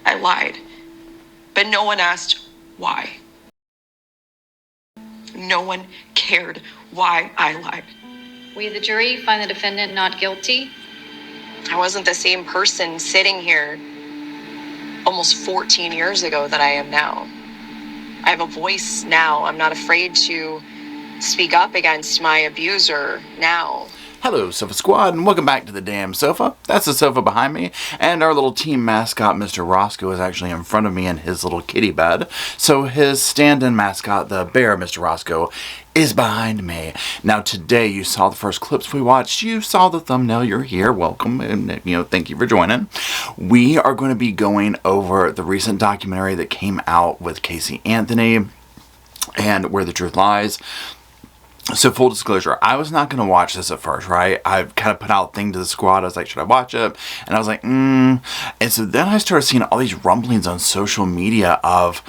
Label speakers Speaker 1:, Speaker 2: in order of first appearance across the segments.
Speaker 1: I lied. But no one asked why. No one cared why I lied.
Speaker 2: We, the jury, find the defendant not guilty.
Speaker 1: I wasn't the same person sitting here almost 14 years ago that I am now. I have a voice now. I'm not afraid to speak up against my abuser now.
Speaker 3: Hello, Sofa Squad, and welcome back to the damn sofa. That's the sofa behind me, and our little team mascot, Mr. Roscoe, is actually in front of me in his little kitty bed. So his stand-in mascot, the bear, Mr. Roscoe, is behind me. Now, today, you saw the first clips we watched. You saw the thumbnail. You're here. Welcome, and, thank you for joining. We are going to be going over the recent documentary that came out with Casey Anthony and Where the Truth Lies. So, full disclosure, I was not going to watch this at first, right? I kind of put out a thing to the squad. I was like, should I watch it? And I was like, And so then I started seeing all these rumblings on social media of,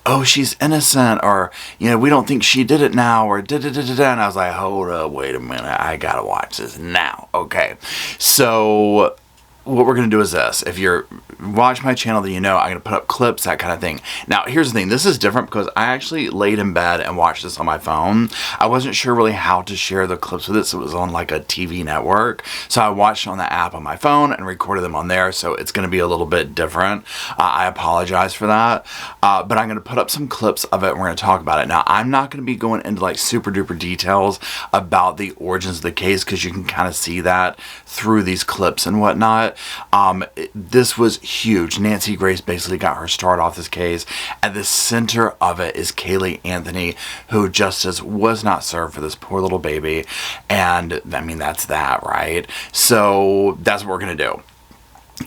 Speaker 3: oh, she's innocent, or, we don't think she did it now, or da-da-da-da-da. And I was like, hold up, wait a minute. I got to watch this now. Okay. So what we're going to do is this. If you're watch my channel, then I'm going to put up clips, that kind of thing. Now, here's the thing. This is different because I actually laid in bed and watched this on my phone. I wasn't sure really how to share the clips with it, so it was on like a TV network. So I watched it on the app on my phone and recorded them on there, so it's going to be a little bit different. I apologize for that. But I'm going to put up some clips of it and we're going to talk about it. Now, I'm not going to be going into like super duper details about the origins of the case because you can kind of see that through these clips and whatnot. This was huge. Nancy Grace basically got her start off this case. At the center of it is Kaylee Anthony, who justice was not served for this poor little baby. And I mean, that's that, right? So that's what we're going to do.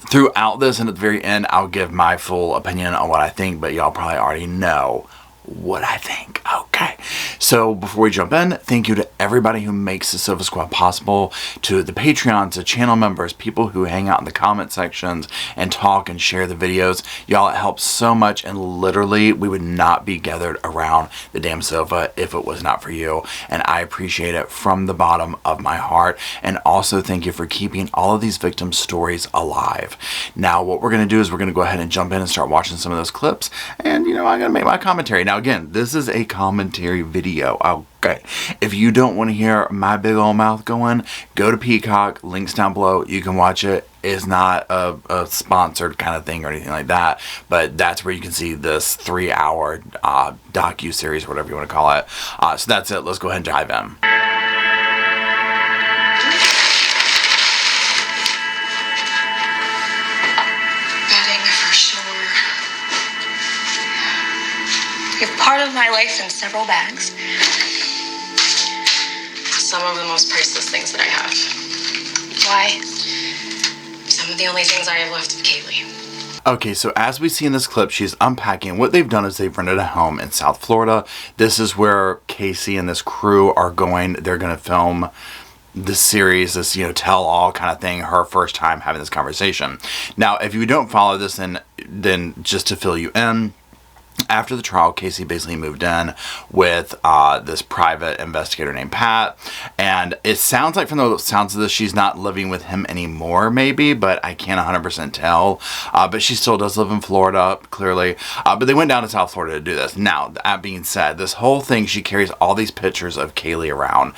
Speaker 3: Throughout this and at the very end, I'll give my full opinion on what I think, but y'all probably already know what I think. Okay. So before we jump in, thank you to everybody who makes the Sofa Squad possible, to the Patreons, to channel members, people who hang out in the comment sections and talk and share the videos. Y'all, it helps so much, and literally we would not be gathered around the damn sofa if it was not for you, and I appreciate it from the bottom of my heart. And also thank you for keeping all of these victims' stories alive. Now what we're going to do is we're going to go ahead and jump in and start watching some of those clips, and I'm going to make my commentary. Now again, this is a commentary video. Okay. If you don't want to hear my big old mouth going, go to Peacock, links down below. You can watch it. It's not a sponsored kind of thing or anything like that, but that's where you can see this 3-hour docu-series, whatever you want to call it. So that's it. Let's go ahead and dive in.
Speaker 1: I have part of my life in several bags. Some of the most priceless things that I have. Why? Some of the only things I have left of Kaylee.
Speaker 3: Okay, so as we see in this clip, she's unpacking. What they've done is they've rented a home in South Florida. This is where Casey and this crew are going. They're going to film this series, this, tell-all kind of thing, her first time having this conversation. Now, if you don't follow this, then just to fill you in, after the trial, Casey basically moved in with this private investigator named Pat, and it sounds like from the sounds of this, she's not living with him anymore, maybe, but I can't 100% tell. But she still does live in Florida, clearly. But they went down to South Florida to do this. Now, that being said, this whole thing, she carries all these pictures of Kaylee around,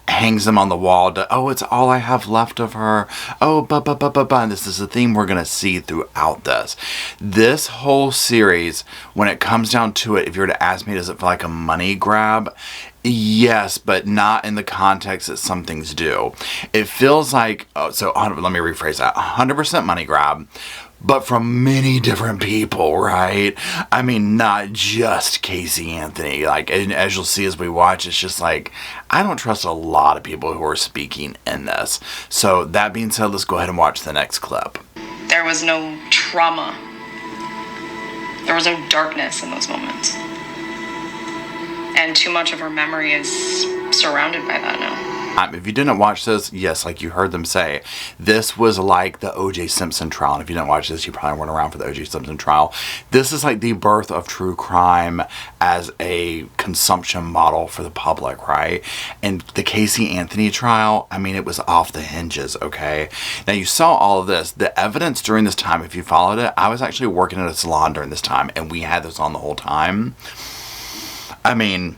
Speaker 3: hangs them on the wall to, oh, it's all I have left of her. Oh, and this is the theme we're going to see throughout this. This whole series, when it comes down to it, if you were to ask me, does it feel like a money grab? Yes, but not in the context that some things do. It feels like, let me rephrase that, 100% money grab, but from many different people, right? I mean, not just Casey Anthony. Like, and as you'll see as we watch, it's just like, I don't trust a lot of people who are speaking in this. So that being said, let's go ahead and watch the next clip.
Speaker 1: There was no trauma. There was no darkness in those moments. And too much of her memory is surrounded by that now.
Speaker 3: If you didn't watch this, yes, like you heard them say, this was like the O.J. Simpson trial. And if you didn't watch this, you probably weren't around for the O.J. Simpson trial. This is like the birth of true crime as a consumption model for the public, right? And the Casey Anthony trial, I mean, it was off the hinges, okay? Now, you saw all of this. The evidence during this time, if you followed it, I was actually working at a salon during this time, and we had this on the whole time. I mean,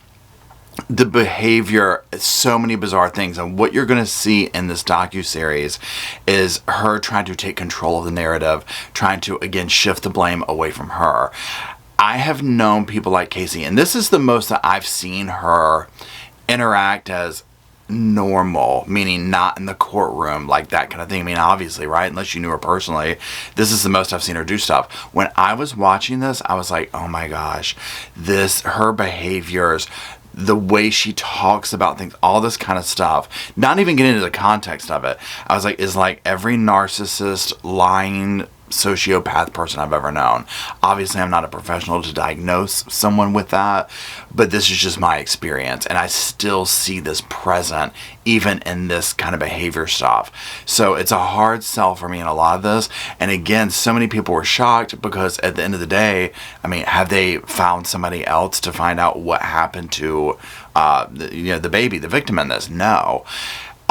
Speaker 3: the behavior, so many bizarre things, and what you're going to see in this docuseries is her trying to take control of the narrative, trying to, again, shift the blame away from her. I have known people like Casey, and this is the most that I've seen her interact as normal, meaning not in the courtroom, like that kind of thing. I mean, obviously, right? Unless you knew her personally, this is the most I've seen her do stuff. When I was watching this, I was like, oh my gosh, her behaviors, the way she talks about things, all this kind of stuff, not even getting into the context of it, I was like, is like every narcissist, lying sociopath person I've ever known. Obviously, I'm not a professional to diagnose someone with that, but this is just my experience, and I still see this present even in this kind of behavior stuff. So it's a hard sell for me in a lot of this, and again, so many people were shocked because at the end of the day, I mean, have they found somebody else to find out what happened to the baby, the victim in this? No.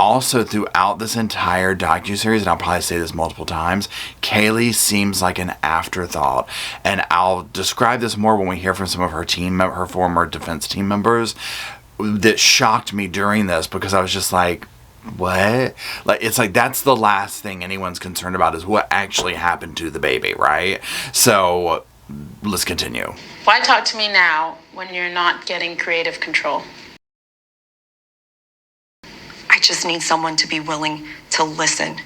Speaker 3: Also, throughout this entire docuseries, and I'll probably say this multiple times, Kaylee seems like an afterthought. And I'll describe this more when we hear from some of her former defense team members, that shocked me during this, because I was just like, what? Like, it's like that's the last thing anyone's concerned about is what actually happened to the baby, right? So let's continue.
Speaker 4: Why talk to me now when you're not getting creative control?
Speaker 1: I just need someone to be willing to listen.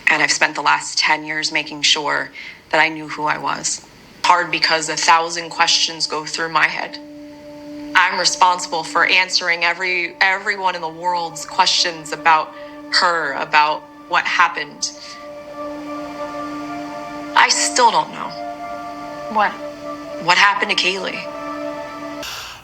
Speaker 1: And I've spent the last 10 years making sure that I knew who I was. Hard because 1,000 questions go through my head. I'm responsible for answering everyone in the world's questions about her, about what happened. I still don't know. What happened to Kaylee?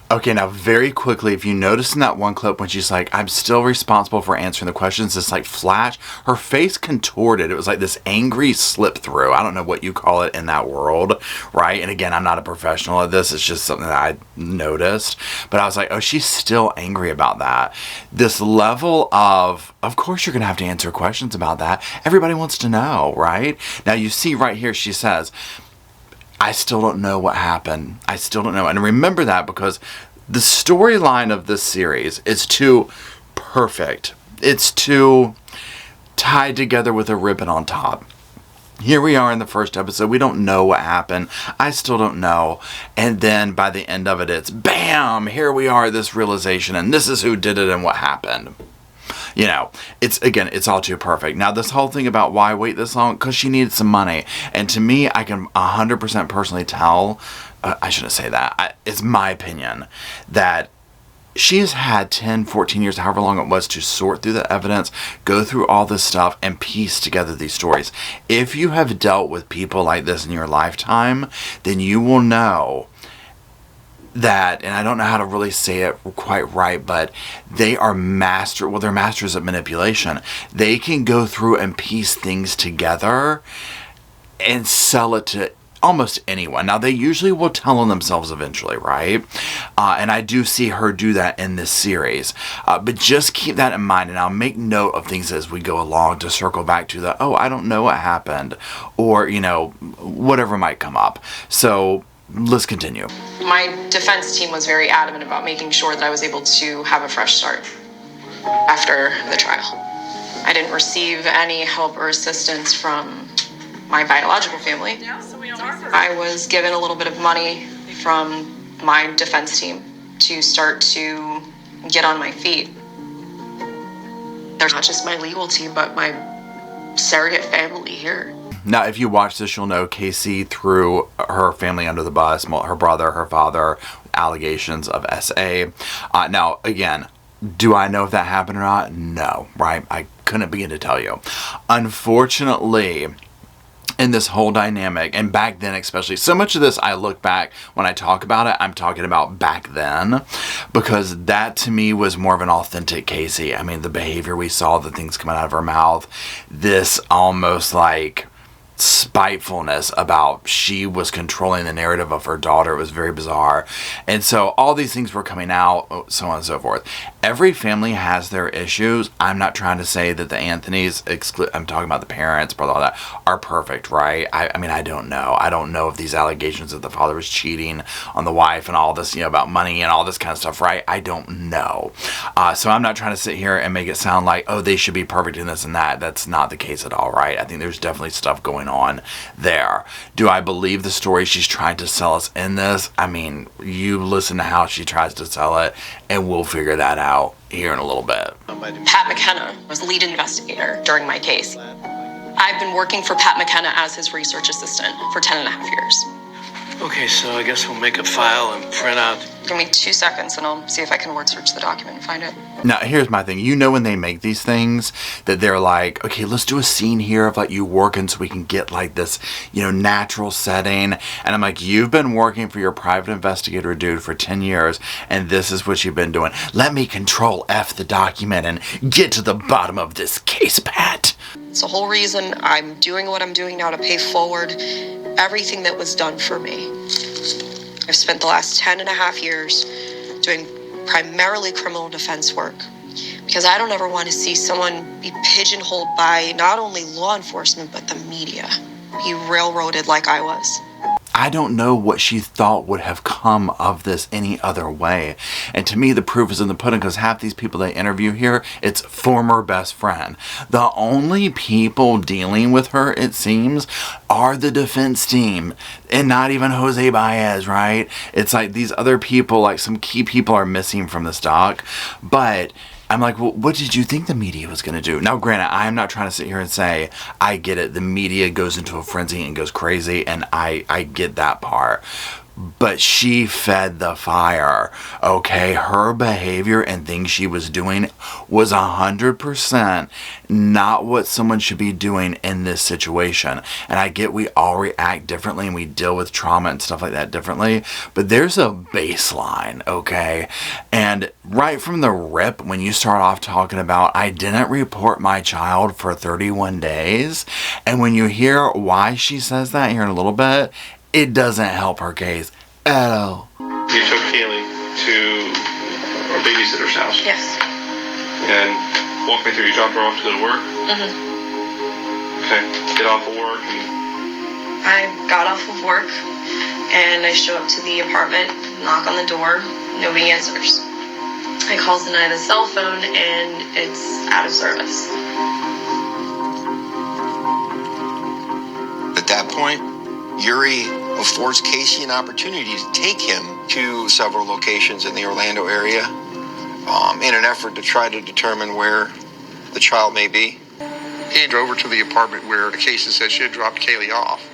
Speaker 3: Okay, now very quickly, if you notice in that one clip when she's like, I'm still responsible for answering the questions, this like flash, her face contorted. It was like this angry slip through. I don't know what you call it in that world, right? And again, I'm not a professional at this. It's just something that I noticed. But I was like, oh, she's still angry about that. This level of course you're going to have to answer questions about that. Everybody wants to know, right? Now you see right here, she says, I still don't know what happened. I still don't know. And remember that because the storyline of this series is too perfect. It's too tied together with a ribbon on top. Here we are in the first episode. We don't know what happened. I still don't know. And then by the end of it, it's bam! Here we are, this realization, and this is who did it and what happened. You know, it's all too perfect. Now, this whole thing about why wait this long, because she needed some money. And to me, I can 100% personally tell, I shouldn't say that, it's my opinion, that she has had 10, 14 years, however long it was, to sort through the evidence, go through all this stuff, and piece together these stories. If you have dealt with people like this in your lifetime, then you will know that, and I don't know how to really say it quite right, but they're masters of manipulation. They can go through and piece things together and sell it to almost anyone. Now, they usually will tell on themselves eventually, right? And I do see her do that in this series. But just keep that in mind, and I'll make note of things as we go along to circle back to the, I don't know what happened, or, whatever might come up. So let's continue.
Speaker 1: My defense team was very adamant about making sure that I was able to have a fresh start after the trial. I didn't receive any help or assistance from my biological family. I was given a little bit of money from my defense team to start to get on my feet. They're not just my legal team, but my surrogate family here.
Speaker 3: Now, if you watch this, you'll know Casey threw her family under the bus, her brother, her father, allegations of SA. Now, again, do I know if that happened or not? No, right? I couldn't begin to tell you. Unfortunately, in this whole dynamic, and back then especially. So much of this, I look back when I talk about it, I'm talking about back then, because that to me was more of an authentic Casey. I mean, the behavior we saw, the things coming out of her mouth, this almost like spitefulness about she was controlling the narrative of her daughter. It was very bizarre. And so all these things were coming out, so on and so forth. Every family has their issues. I'm not trying to say that the Anthonys, I'm talking about the parents, brother, all that, are perfect, right? I mean, I don't know. I don't know if these allegations that the father was cheating on the wife and all this, about money and all this kind of stuff, right? I don't know. So I'm not trying to sit here and make it sound like, oh, they should be perfect in this and that. That's not the case at all, right? I think there's definitely stuff going on there. Do I believe the story she's trying to sell us in this? I mean, you listen to how she tries to sell it, and we'll figure that out here in a little bit.
Speaker 1: Pat McKenna was lead investigator during my case. I've been working for Pat McKenna as his research assistant for 10 and a half years.
Speaker 5: Okay, so I guess we'll make a file and print out.
Speaker 1: Give me 2 seconds and I'll see if I can word search the document and find it.
Speaker 3: Now, here's my thing. When they make these things, that they're like, okay, let's do a scene here of like you working so we can get like this, natural setting. And I'm like, you've been working for your private investigator dude for 10 years, and this is what you've been doing. Let me control F the document and get to the bottom of this case, Pat.
Speaker 1: It's the whole reason I'm doing what I'm doing now, to pay forward everything that was done for me. I've spent the last 10 and a half years doing primarily criminal defense work, because I don't ever want to see someone be pigeonholed by not only law enforcement, but the media. Be railroaded like I was.
Speaker 3: I don't know what she thought would have come of this any other way. And to me, the proof is in the pudding, because half these people they interview here, it's former best friend. The only people dealing with her, it seems, are the defense team, and not even Jose Baez, right? It's like these other people, like some key people are missing from this doc. But I'm like, well, what did you think the media was going to do? Now, granted, I'm not trying to sit here and say, I get it. The media goes into a frenzy and goes crazy, and I get that part. But she fed the fire, okay? Her behavior and things she was doing was 100% not what someone should be doing in this situation. And I get we all react differently and we deal with trauma and stuff like that differently, but there's a baseline, okay? And right from the rip, when you start off talking about, I didn't report my child for 31 days, and when you hear why she says that here in a little bit, it doesn't help her case at all.
Speaker 6: You took Kaylee to a babysitter's house.
Speaker 1: Yes.
Speaker 6: And walk me through. You dropped her off to go to work.
Speaker 1: Mm-hmm.
Speaker 6: Okay. Get off of work.
Speaker 1: I got off of work and I show up to the apartment, knock on the door, nobody answers. I call Zanaya the cell phone and it's out of service.
Speaker 7: At that point, Yuri affords Casey an opportunity to take him to several locations in the Orlando area in an effort to try to determine where the child may be.
Speaker 8: He drove her to the apartment where Casey said she had dropped Kaylee off.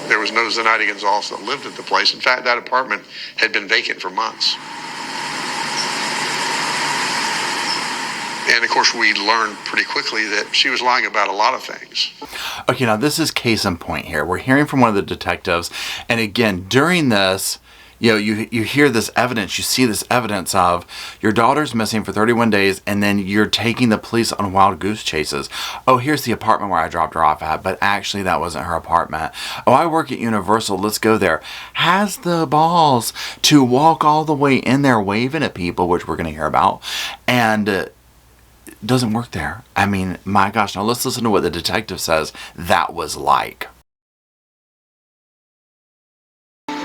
Speaker 8: There was no Zenaida Gonzalez that lived at the place. In fact, that apartment had been vacant for months. And of course, we learned pretty quickly that she was lying about a lot of things.
Speaker 3: Okay, now this is case in point here. We're hearing from one of the detectives, and again, during this, you hear this evidence, you see this evidence of your daughter's missing for 31 days, and then you're taking the police on wild goose chases. Oh, here's the apartment where I dropped her off at, but actually that wasn't her apartment. Oh, I work at Universal, let's go there. Has the balls to walk all the way in there waving at people, which we're going to hear about, and doesn't work there. I mean, my gosh. Now let's listen to what the detective says that was like.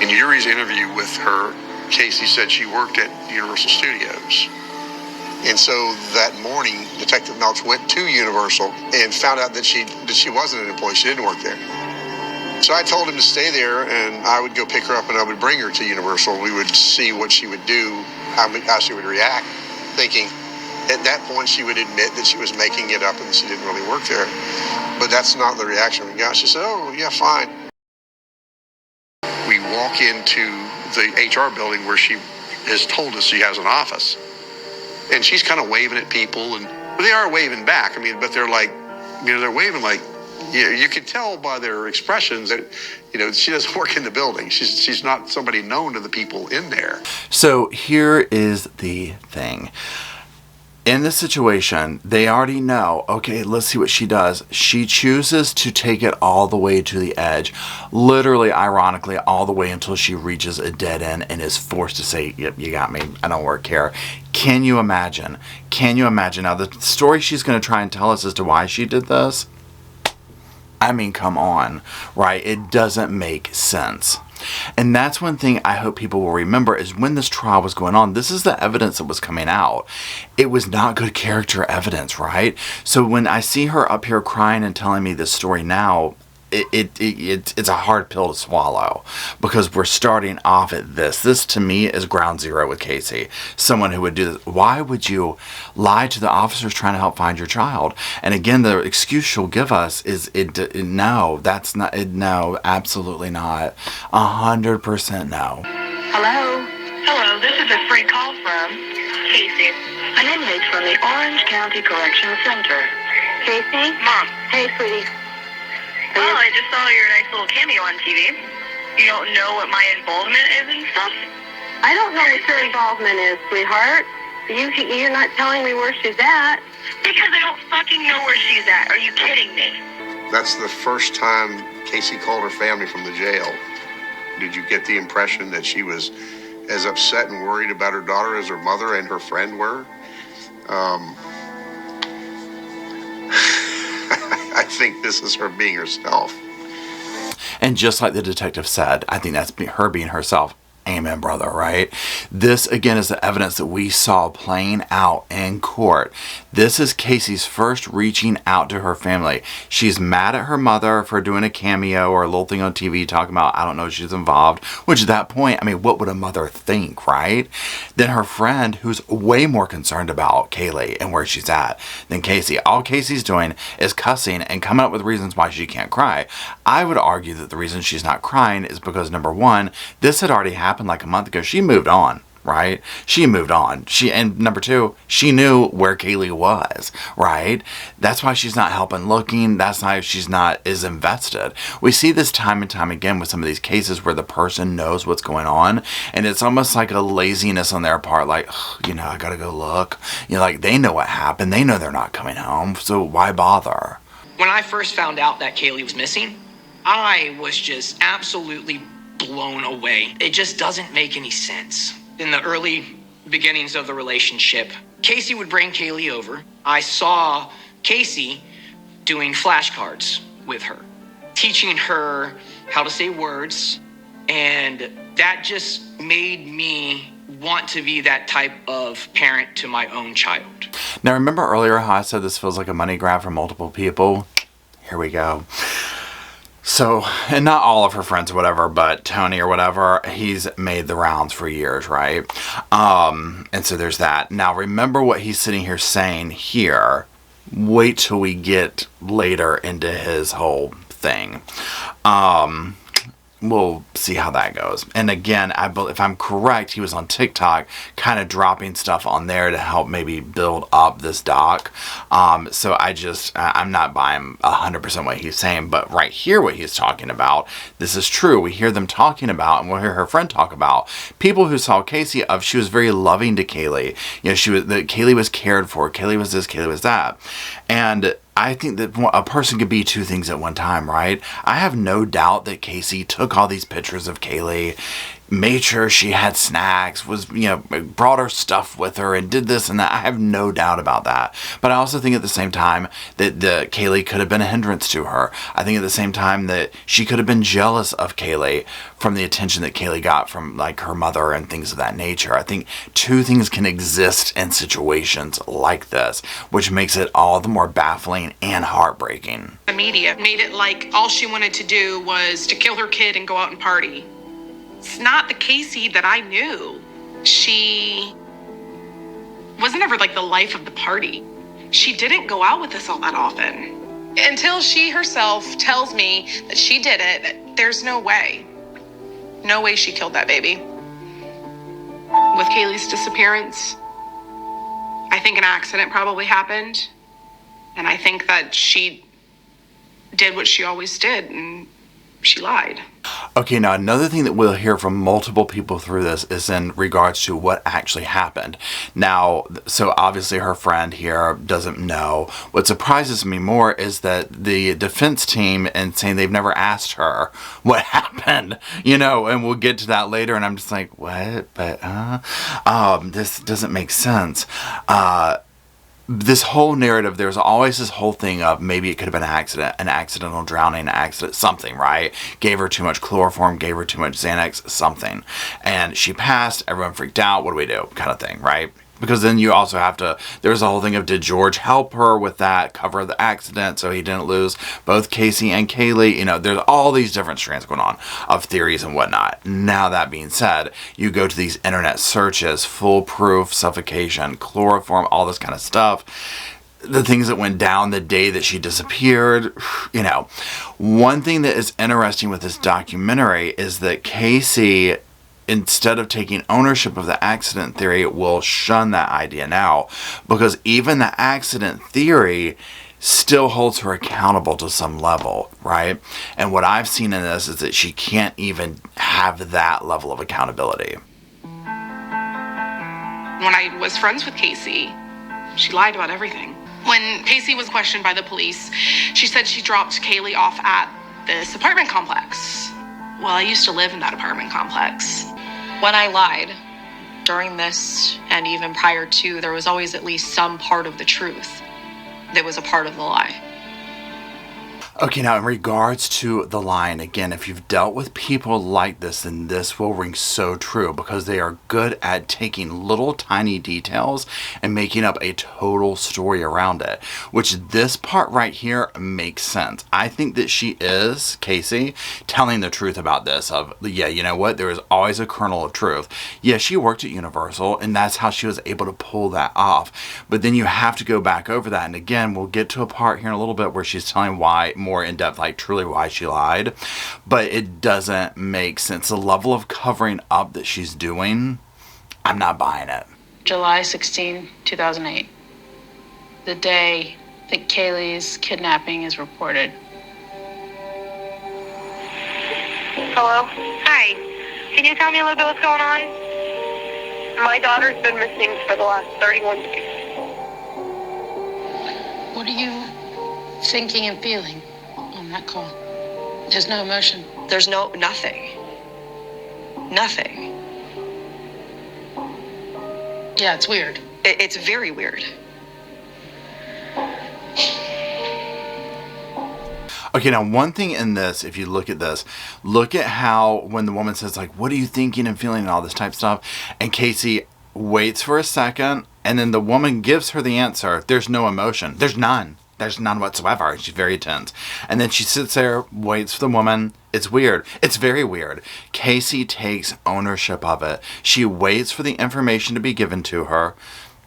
Speaker 8: In Yuri's interview with her, Casey said she worked at Universal Studios. And so that morning, Detective Melch went to Universal and found out that she wasn't an employee. She didn't work there. So I told him to stay there, and I would go pick her up and I would bring her to Universal. We would see what she would do, how she would react, thinking at that point she would admit that she was making it up and she didn't really work there. But that's not the reaction we got. She said, oh, yeah, fine. We walk into the HR building where she has told us she has an office. And she's kind of waving at people, and they are waving back. I mean, but they're like, they're waving like You can tell by their expressions that, she doesn't work in the building. She's not somebody known to the people in there.
Speaker 3: So here is the thing. In this situation, they already know, okay, let's see what she does. She chooses to take it all the way to the edge, literally, ironically, all the way until she reaches a dead end and is forced to say, yep, you got me, I don't work here. Can you imagine? Can you imagine? Now, the story she's going to try and tell us as to why she did this, I mean, come on, right? It doesn't make sense. And that's one thing I hope people will remember is when this trial was going on, this is the evidence that was coming out. It was not good character evidence, right? So when I see her up here crying and telling me this story now, it's a hard pill to swallow because we're starting off at this. This to me is ground zero with Casey. Someone who would do this. Why would you lie to the officers trying to help find your child? And again, the excuse she'll give us is no, that's not it. No, absolutely not. 100% no.
Speaker 9: Hello. Hello. This is a free call from Casey. An inmate from the Orange County Correctional Center. Casey? Mom. Hey, sweetie. Well, I just saw your nice little cameo on TV. You don't know what my involvement is and stuff? I don't know what your involvement is, sweetheart. You're not telling me where she's at. Because I don't fucking know where she's at. Are you kidding me?
Speaker 8: That's the first time Casey called her family from the jail. Did you get the impression that she was as upset and worried about her daughter as her mother and her friend were? I think this is her being herself.
Speaker 3: And just like the detective said, I think that's her being herself. Amen, brother, right? This, again, is the evidence that we saw playing out in court. This is Casey's first reaching out to her family. She's mad at her mother for doing a cameo or a little thing on TV talking about, I don't know, she's involved. Which at that point, I mean, what would a mother think, right? Then her friend, who's way more concerned about Kaylee and where she's at than Casey. All Casey's doing is cussing and coming up with reasons why she can't cry. I would argue that the reason she's not crying is because, number one, this had already happened like a month ago. She moved on, right? She moved on. And number two, she knew where Kaylee was, right? That's why she's not helping looking. That's why she's not as invested. We see this time and time again with some of these cases where the person knows what's going on, and it's almost like a laziness on their part, like, I gotta go look. Like they know what happened. They know they're not coming home, so why bother?
Speaker 10: When I first found out that Kaylee was missing, I was just absolutely blown away. It just doesn't make any sense. In the early beginnings of the relationship, Casey would bring Kaylee over. I saw Casey doing flashcards with her, teaching her how to say words, and that just made me want to be that type of parent to my own child.
Speaker 3: Now, remember earlier how I said this feels like a money grab for multiple people? Here we go. So, and not all of her friends or whatever, but Tony or whatever, he's made the rounds for years, right? And so there's that. Now, remember what he's sitting here saying here. Wait till we get later into his whole thing. We'll see how that goes. And again, if I'm correct, he was on TikTok kind of dropping stuff on there to help maybe build up this doc. So I'm not buying 100% what he's saying, but right here what he's talking about, this is true. We hear them talking about, and we'll hear her friend talk about, people who saw Casey she was very loving to Kaylee. Kaylee was cared for. Kaylee was this, Kaylee was that. And I think that a person could be two things at one time, right? I have no doubt that Casey took all these pictures of Kaylee, made sure she had snacks, brought her stuff with her and did this and that. I have no doubt about that. But I also think at the same time that Kaylee could have been a hindrance to her. I think at the same time that she could have been jealous of Kaylee from the attention that Kaylee got from like her mother and things of that nature. I think two things can exist in situations like this, which makes it all the more baffling and heartbreaking.
Speaker 11: The media made it like all she wanted to do was to kill her kid and go out and party. It's not the Casey that I knew. She wasn't ever like the life of the party. She didn't go out with us all that often. Until she herself tells me that she did it, there's no way. No way she killed that baby. With Kaylee's disappearance, I think an accident probably happened. And I think that she did what she always did, and she lied.
Speaker 3: Okay, now another thing that we'll hear from multiple people through this is in regards to what actually happened. Now, so obviously her friend here doesn't know. What surprises me more is that the defense team and saying they've never asked her what happened, and we'll get to that later, and I'm just like, what? But, this doesn't make sense. This whole narrative, there's always this whole thing of maybe it could have been an accidental drowning, an accident, something, right? Gave her too much chloroform, gave her too much Xanax, something. And she passed, everyone freaked out, what do we do? Kind of thing, right? Because then you also have to, there's a whole thing of, did George help her with that, cover the accident so he didn't lose both Casey and Kaylee? There's all these different strands going on of theories and whatnot. Now that being said, you go to these internet searches, foolproof suffocation, chloroform, all this kind of stuff. The things that went down the day that she disappeared, One thing that is interesting with this documentary is that Casey, instead of taking ownership of the accident theory, will shun that idea now, because even the accident theory still holds her accountable to some level, right? And what I've seen in this is that she can't even have that level of accountability.
Speaker 11: When I was friends with Casey, she lied about everything. When Casey was questioned by the police, she said she dropped Kaylee off at this apartment complex. Well, I used to live in that apartment complex.
Speaker 1: When I lied during this and even prior to, there was always at least some part of the truth that was a part of the lie.
Speaker 3: Okay, now in regards to the line, again, if you've dealt with people like this, then this will ring so true, because they are good at taking little tiny details and making up a total story around it, which this part right here makes sense. I think that she is, Casey, telling the truth about this of, yeah, you know what, there is always a kernel of truth. Yeah, she worked at Universal, and that's how she was able to pull that off. But then you have to go back over that, and again, we'll get to a part here in a little bit where she's telling why, more in depth, like truly why she lied, but it doesn't make sense. The level of covering up that she's doing, I'm not buying it.
Speaker 4: July 16, 2008. The day that Kaylee's kidnapping is reported.
Speaker 9: Hello? Hi. Can you tell me a little bit what's going on? My daughter's been missing for the last 31 days.
Speaker 4: What are you thinking and feeling on that call? There's no emotion.
Speaker 1: There's nothing. Nothing.
Speaker 4: Yeah, it's weird.
Speaker 1: It's very weird.
Speaker 3: Okay, now one thing in this, if you look at this, look at how when the woman says, like, what are you thinking and feeling and all this type of stuff, and Casey waits for a second, and then the woman gives her the answer. There's no emotion. There's none. There's none whatsoever. She's very tense. And then she sits there, waits for the woman. It's weird. It's very weird. Casey takes ownership of it. She waits for the information to be given to her,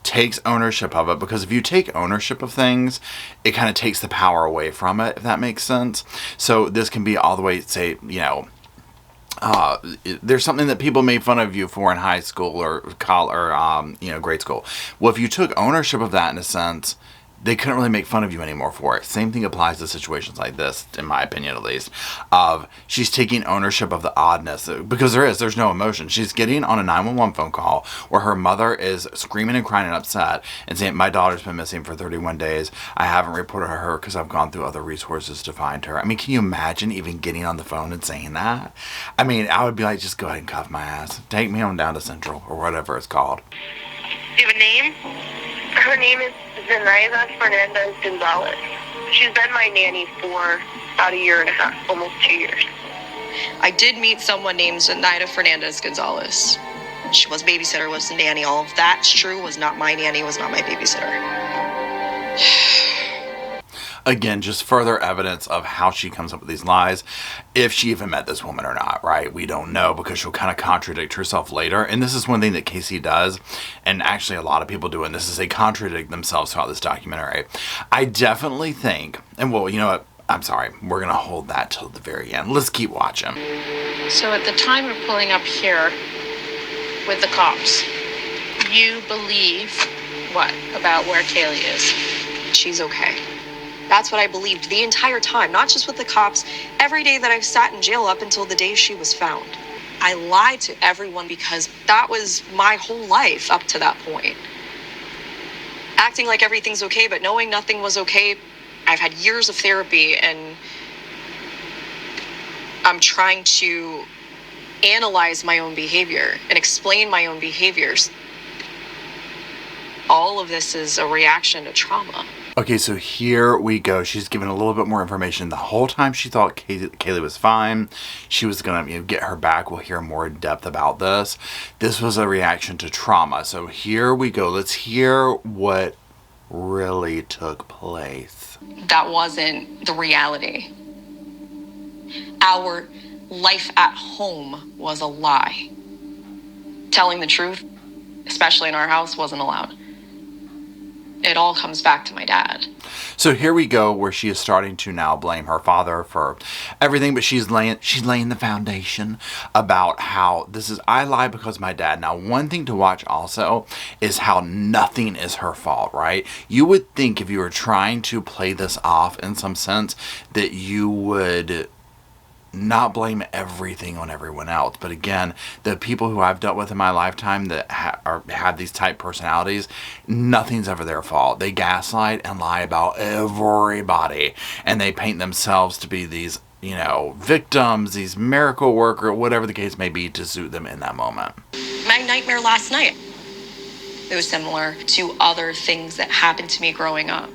Speaker 3: takes ownership of it, because if you take ownership of things, it kind of takes the power away from it, if that makes sense. So this can be all the way, say, there's something that people made fun of you for in high school or college or grade school. Well, if you took ownership of that in a sense, they couldn't really make fun of you anymore for it. Same thing applies to situations like this, in my opinion at least, of she's taking ownership of the oddness, because there's no emotion. She's getting on a 911 phone call where her mother is screaming and crying and upset and saying, my daughter's been missing for 31 days. I haven't reported her because I've gone through other resources to find her. I mean, can you imagine even getting on the phone and saying that? I mean, I would be like, just go ahead and cuff my ass. Take me on down to Central or whatever it's called.
Speaker 9: Do you have a name? Her name is Denise Fernandez Gonzalez. She's been my nanny for about a year and a half, almost 2 years.
Speaker 1: I did meet someone named Zenaida Fernandez Gonzalez. She was babysitter, was a nanny. All of that's true. Was not my nanny, was not my babysitter.
Speaker 3: Again, just further evidence of how she comes up with these lies. If she even met this woman or not, right? We don't know, because she'll kind of contradict herself later. And this is one thing that Casey does, and actually a lot of people do, and this is they contradict themselves throughout this documentary. I definitely think, and well, you know what? I'm sorry. We're going to hold that till the very end. Let's keep watching.
Speaker 4: So at the time of pulling up here with the cops, you believe what about where Kaylee is?
Speaker 1: She's okay. That's what I believed the entire time, not just with the cops, every day that I've sat in jail up until the day she was found. I lied to everyone because that was my whole life up to that point. Acting like everything's okay, but knowing nothing was okay. I've had years of therapy, and I'm trying to analyze my own behavior and explain my own behaviors. All of this is a reaction to trauma.
Speaker 3: Okay, so here we go. She's given a little bit more information. The whole time she thought Kaylee was fine. She was going to get her back. We'll hear more in depth about this. This was a reaction to trauma. So here we go. Let's hear what really took place.
Speaker 1: That wasn't the reality. Our life at home was a lie. Telling the truth, especially in our house, wasn't allowed. It all comes back to my dad.
Speaker 3: So here we go, where she is starting to now blame her father for everything, but she's laying the foundation about how this is, I lie because of my dad. Now, one thing to watch also is how nothing is her fault, right? You would think if you were trying to play this off in some sense that you would not blame everything on everyone else. But again, the people who I've dealt with in my lifetime that have these type personalities, nothing's ever their fault. They gaslight and lie about everybody, and they paint themselves to be these, victims, these miracle worker, whatever the case may be, to suit them in that moment.
Speaker 1: My nightmare last night, it was similar to other things that happened to me growing up.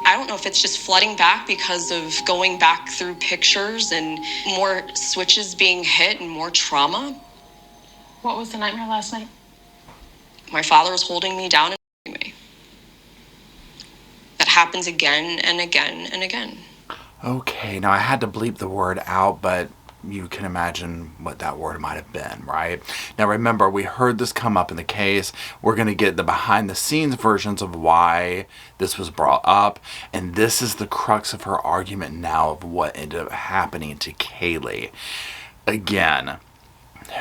Speaker 1: I don't know if it's just flooding back because of going back through pictures and more switches being hit and more trauma.
Speaker 4: What was the nightmare last night?
Speaker 1: My father was holding me down and me. That happens again and again and again.
Speaker 3: Okay, now I had to bleep the word out, but you can imagine what that word might have been, right? Now remember, we heard this come up in the case. We're going to get the behind the scenes versions of why this was brought up, and this is the crux of her argument now of what ended up happening to Kaylee. Again,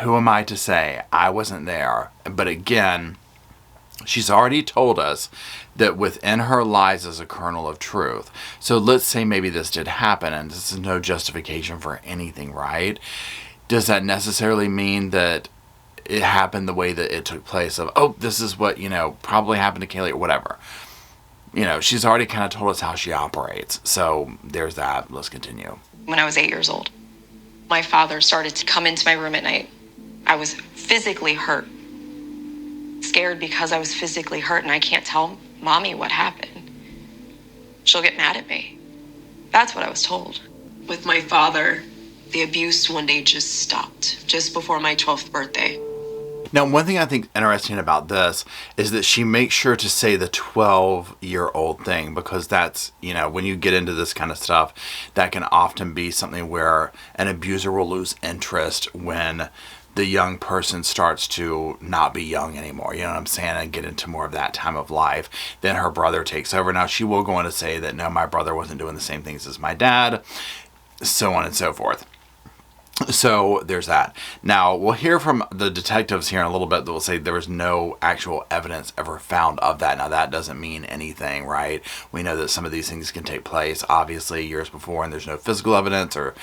Speaker 3: who am I to say? I wasn't there. But again, she's already told us that within her lies is a kernel of truth. So let's say maybe this did happen, and this is no justification for anything, right? Does that necessarily mean that it happened the way that it took place of, oh, this is what, probably happened to Kaylee or whatever? She's already kind of told us how she operates. So there's that. Let's continue.
Speaker 1: When I was 8 years old, my father started to come into my room at night. I was physically hurt. Scared because I was physically hurt, and I can't tell mommy what happened. She'll get mad at me. That's what I was told. With my father, the abuse one day just stopped, just before my 12th birthday.
Speaker 3: Now, one thing I think interesting about this is that she makes sure to say the 12-year-old thing, because that's, when you get into this kind of stuff, that can often be something where an abuser will lose interest when the young person starts to not be young anymore, you know what I'm saying, and get into more of that time of life. Then her brother takes over. Now, she will go on to say that, no, my brother wasn't doing the same things as my dad, so on and so forth. So there's that. Now, we'll hear from the detectives here in a little bit that will say there was no actual evidence ever found of that. Now, that doesn't mean anything, right? We know that some of these things can take place, obviously, years before, and there's no physical evidence, or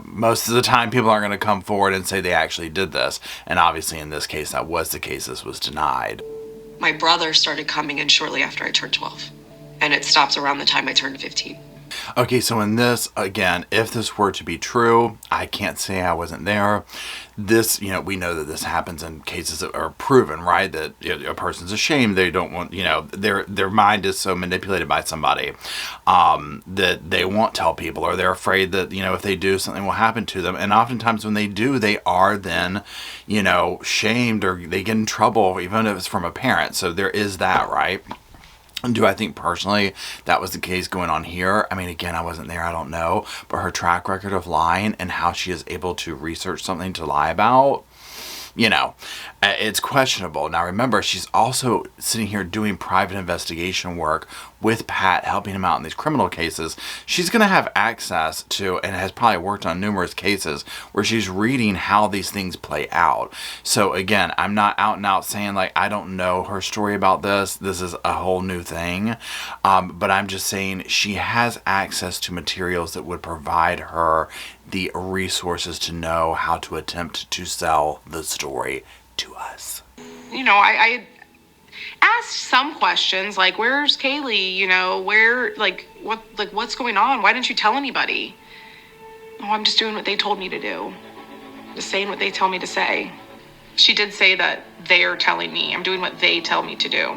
Speaker 3: most of the time people aren't going to come forward and say they actually did this. And obviously in this case, that was the case. This was denied.
Speaker 1: My brother started coming in shortly after I turned 12, and it stops around the time I turned 15.
Speaker 3: Okay, so in this, again, if this were to be true, I can't say I wasn't there. This, we know that this happens in cases that are proven, right? That a person's ashamed, they don't want, their mind is so manipulated by somebody that they won't tell people, or they're afraid that, if they do, something will happen to them. And oftentimes when they do, they are then, shamed, or they get in trouble, even if it's from a parent. So there is that, right? Do I think personally that was the case going on here? I mean, again, I wasn't there, I don't know. But her track record of lying and how she is able to research something to lie about, it's questionable. Now, remember, she's also sitting here doing private investigation work with Pat, helping him out in these criminal cases, she's going to have access to, and has probably worked on numerous cases where she's reading how these things play out. So again, I'm not out and out saying like I don't know her story about this. This is a whole new thing. But I'm just saying she has access to materials that would provide her the resources to know how to attempt to sell the story to us.
Speaker 11: You know, I asked some questions like, where's Kaylee? You know, what's going on? Why didn't you tell anybody? Oh, I'm just doing what they told me to do. Just saying what they tell me to say. She did say that they're telling me. I'm doing what they tell me to do.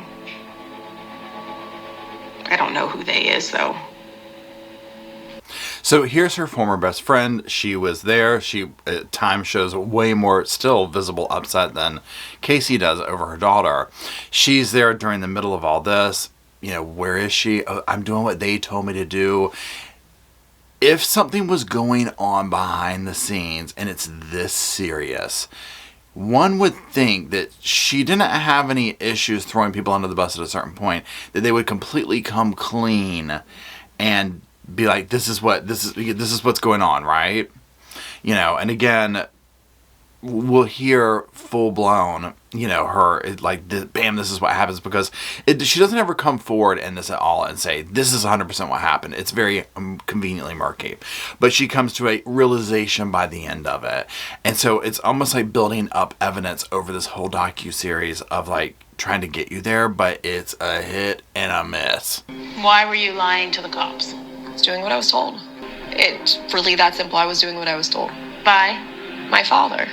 Speaker 11: I don't know who they is, though.
Speaker 3: So here's her former best friend. She was there. She at times shows way more still visible upset than Casey does over her daughter. She's there during the middle of all this. You know, where is she? Oh, I'm doing what they told me to do. If something was going on behind the scenes and it's this serious, one would think that she didn't have any issues throwing people under the bus at a certain point, that they would completely come clean and be like, this is what's going on, right? You know, and again, we'll hear full blown, you know, her like, bam, this is what happens, because she doesn't ever come forward in this at all and say, this is 100% what happened. It's very conveniently murky, but she comes to a realization by the end of it. And so it's almost like building up evidence over this whole docuseries of like trying to get you there, but it's a hit and a miss.
Speaker 4: Why were you lying to the cops?
Speaker 1: I was doing what I was told. It's really that simple. I was doing what I was told.
Speaker 4: By
Speaker 1: my father.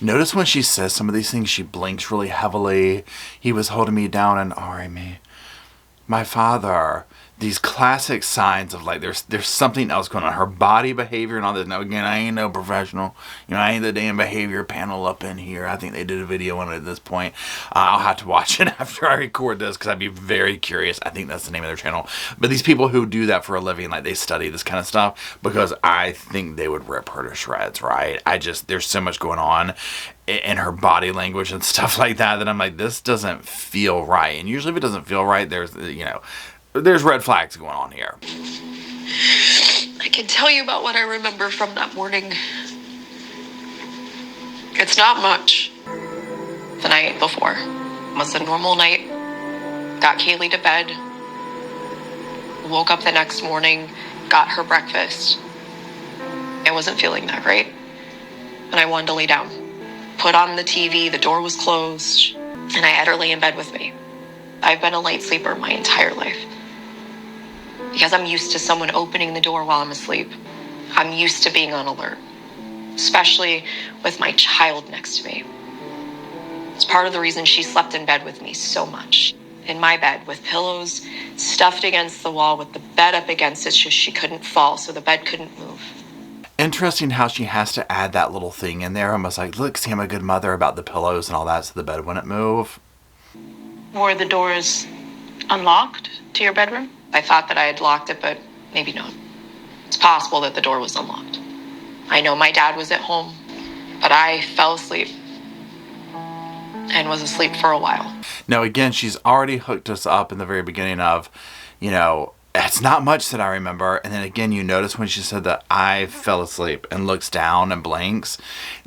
Speaker 3: Notice when she says some of these things, she blinks really heavily. He was holding me down and ahhing me. My father. These classic signs of like there's something else going on. Her body behavior and all this. Now again, I ain't no professional. You know, I ain't the damn behavior panel up in here. I think they did a video on it at this point. I'll have to watch it after I record this because I'd be very curious. I think that's the name of their channel. But these people who do that for a living, like they study this kind of stuff, because I think they would rip her to shreds, right? There's so much going on in her body language and stuff like that I'm like, this doesn't feel right. And usually if it doesn't feel right, there's red flags going on here.
Speaker 1: I can tell you about what I remember from that morning. It's not much. The night before was a normal night. Got Kaylee to bed. Woke up the next morning, got her breakfast. I wasn't feeling that great. And I wanted to lay down. Put on the TV, the door was closed, and I had her lay in bed with me. I've been a light sleeper my entire life. Because I'm used to someone opening the door while I'm asleep. I'm used to being on alert, especially with my child next to me. It's part of the reason she slept in bed with me so much. In my bed with pillows stuffed against the wall with the bed up against it so she couldn't fall, so the bed couldn't move.
Speaker 3: Interesting how she has to add that little thing in there, almost like, look, see, I'm a good mother about the pillows and all that so the bed wouldn't move.
Speaker 4: Were the doors unlocked to your bedroom?
Speaker 1: I thought that I had locked it, but maybe not. It's possible that the door was unlocked. I know my dad was at home, but I fell asleep and was asleep for a while.
Speaker 3: Now, again, she's already hooked us up in the very beginning of, you know, it's not much that I remember. And then again, you notice when she said that I fell asleep and looks down and blinks.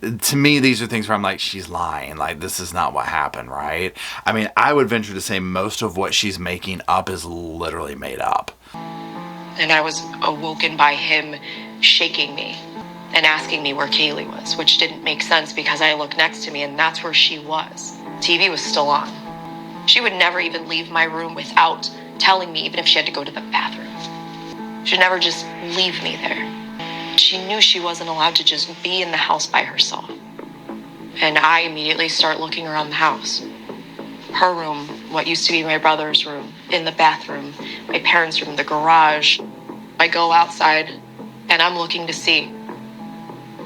Speaker 3: To me, these are things where I'm like, she's lying. Like, this is not what happened, right? I mean, I would venture to say most of what she's making up is literally made up.
Speaker 1: And I was awoken by him shaking me and asking me where Kaylee was, which didn't make sense because I looked next to me and that's where she was. TV was still on. She would never even leave my room without telling me, even if she had to go to the bathroom. She'd never just leave me there. She knew she wasn't allowed to just be in the house by herself. And I immediately start looking around the house. Her room, what used to be my brother's room, in the bathroom, my parents' room, the garage. I go outside and I'm looking to see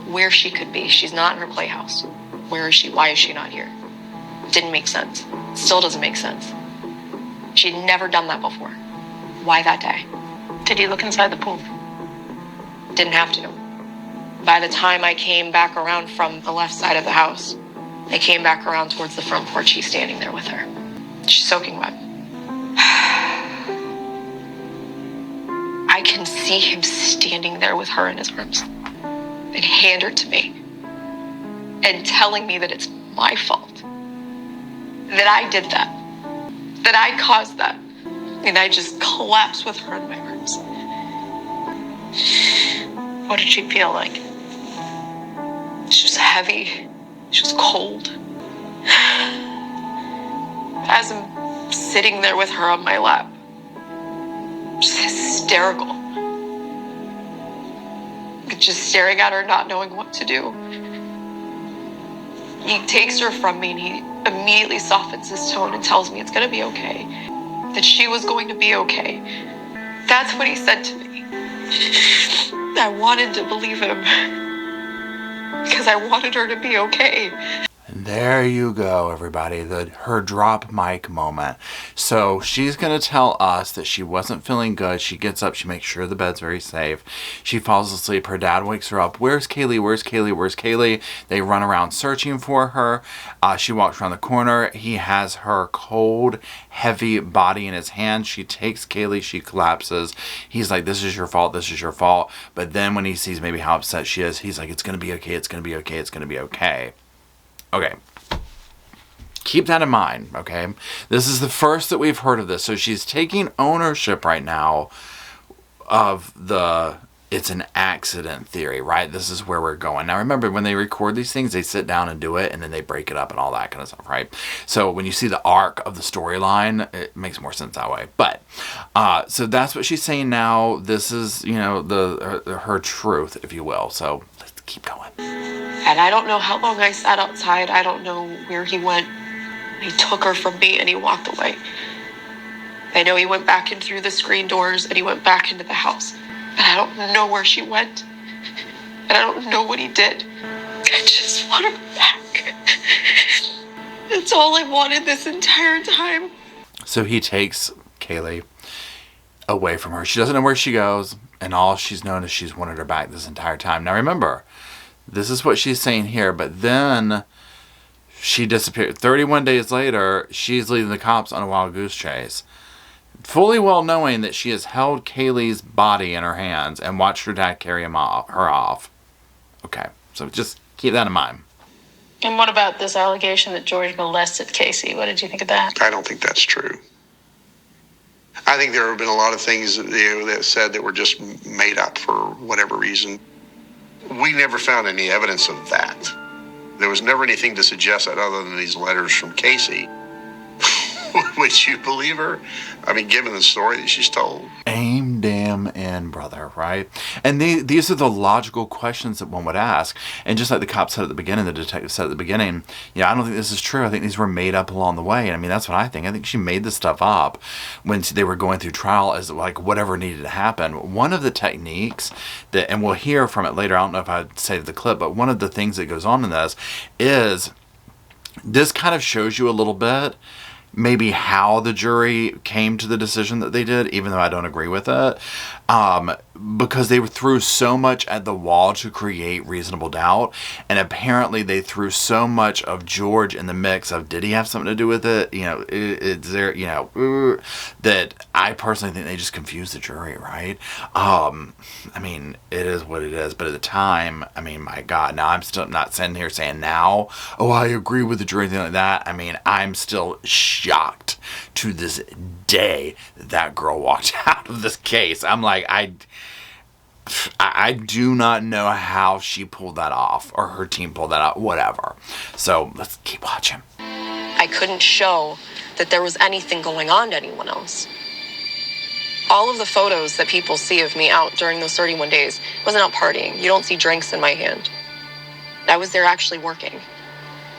Speaker 1: where she could be. She's not in her playhouse. Where is she? Why is she not here? Didn't make sense. Still doesn't make sense. She'd never done that before. Why that day?
Speaker 4: Did you look inside the pool?
Speaker 1: Didn't have to. By the time I came back around from the left side of the house, I came back around towards the front porch. He's standing there with her. She's soaking wet. can see him standing there with her in his arms and hand her to me and telling me that it's my fault, that I did that I caused that. And I just collapsed with her in my arms.
Speaker 4: What did she feel like?
Speaker 1: She was heavy. She was cold. As I'm sitting there with her on my lap, just hysterical. Just staring at her, not knowing what to do. He takes her from me and he immediately softens his tone and tells me it's going to be okay. That she was going to be okay. That's what he said to me. I wanted to believe him because I wanted her to be okay.
Speaker 3: And there you go, everybody, her drop mic moment. So she's going to tell us that she wasn't feeling good. She gets up, she makes sure the bed's very safe. She falls asleep. Her dad wakes her up. Where's Kaylee? Where's Kaylee? Where's Kaylee? They run around searching for her. She walks around the corner. He has her cold, heavy body in his hand. She takes Kaylee. She collapses. He's like, this is your fault. This is your fault. But then when he sees maybe how upset she is, he's like, it's going to be okay. It's going to be okay. It's going to be okay. Okay, keep that in mind, okay? This is the first that we've heard of this. So she's taking ownership right now of it's an accident theory, right? This is where we're going. Now remember, when they record these things, they sit down and do it, and then they break it up and all that kind of stuff, right? So when you see the arc of the storyline, it makes more sense that way. But, so that's what she's saying now. This is, her truth, if you will. So let's keep going.
Speaker 1: And I don't know how long I sat outside. I don't know where he went. He took her from me and he walked away. I know he went back in through the screen doors and he went back into the house. And I don't know where she went. And I don't know what he did. I just want her back. That's all I wanted this entire time.
Speaker 3: So he takes Kaylee away from her. She doesn't know where she goes. And all she's known is she's wanted her back this entire time. Now remember, this is what she's saying here, but then she disappeared. 31 days later, she's leading the cops on a wild goose chase, fully well knowing that she has held Kaylee's body in her hands and watched her dad carry her off. Okay, so just keep that in mind.
Speaker 4: And what about this allegation that George molested Casey? What did you think of that?
Speaker 8: I don't think that's true. I think there have been a lot of things that said that were just made up for whatever reason. We never found any evidence of that. There was never anything to suggest that other than these letters from Casey. Would you believe her? I mean, given the story that she's told.
Speaker 3: Aim, damn, and brother, right? And these are the logical questions that one would ask. And just like the cop said at the beginning, the detective said at the beginning, I don't think this is true. I think these were made up along the way. And I mean, that's what I think. I think she made this stuff up when they were going through trial as like whatever needed to happen. One of the techniques that, and we'll hear from it later, I don't know if I'd save the clip, but one of the things that goes on in this is this kind of shows you a little bit maybe how the jury came to the decision that they did, even though I don't agree with it, because they threw so much at the wall to create reasonable doubt, and apparently they threw so much of George in the mix of, did he have something to do with it? That I personally think they just confused the jury, right? I mean, it is what it is, but at the time, I mean, my God, now I'm still not sitting here saying now, oh, I agree with the jury, anything like that. I mean, I'm still shocked to this day that girl walked out of this case. I'm like, I do not know how she pulled that off, or her team pulled that off, whatever. So let's keep watching.
Speaker 1: I couldn't show that there was anything going on to anyone else. All of the photos that people see of me out during those 31 days, I wasn't out partying. You don't see drinks in my hand. I was there actually working.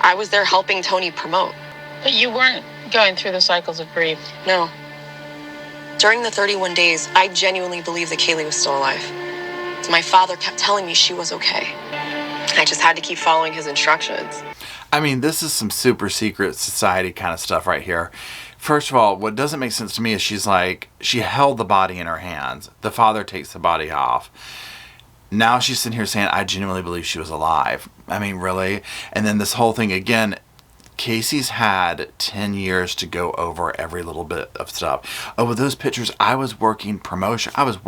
Speaker 1: I was there helping Tony promote.
Speaker 4: But you weren't going through the cycles of grief.
Speaker 1: No. During the 31 days, I genuinely believed that Kaylee was still alive. So my father kept telling me she was okay. I just had to keep following his instructions.
Speaker 3: I mean, this is some super secret society kind of stuff right here. First of all, what doesn't make sense to me is she held the body in her hands. The father takes the body off. Now she's sitting here saying, I genuinely believe she was alive. I mean, really? And then this whole thing again, Casey's had 10 years to go over every little bit of stuff. Oh, with those pictures, I was working promotion. I was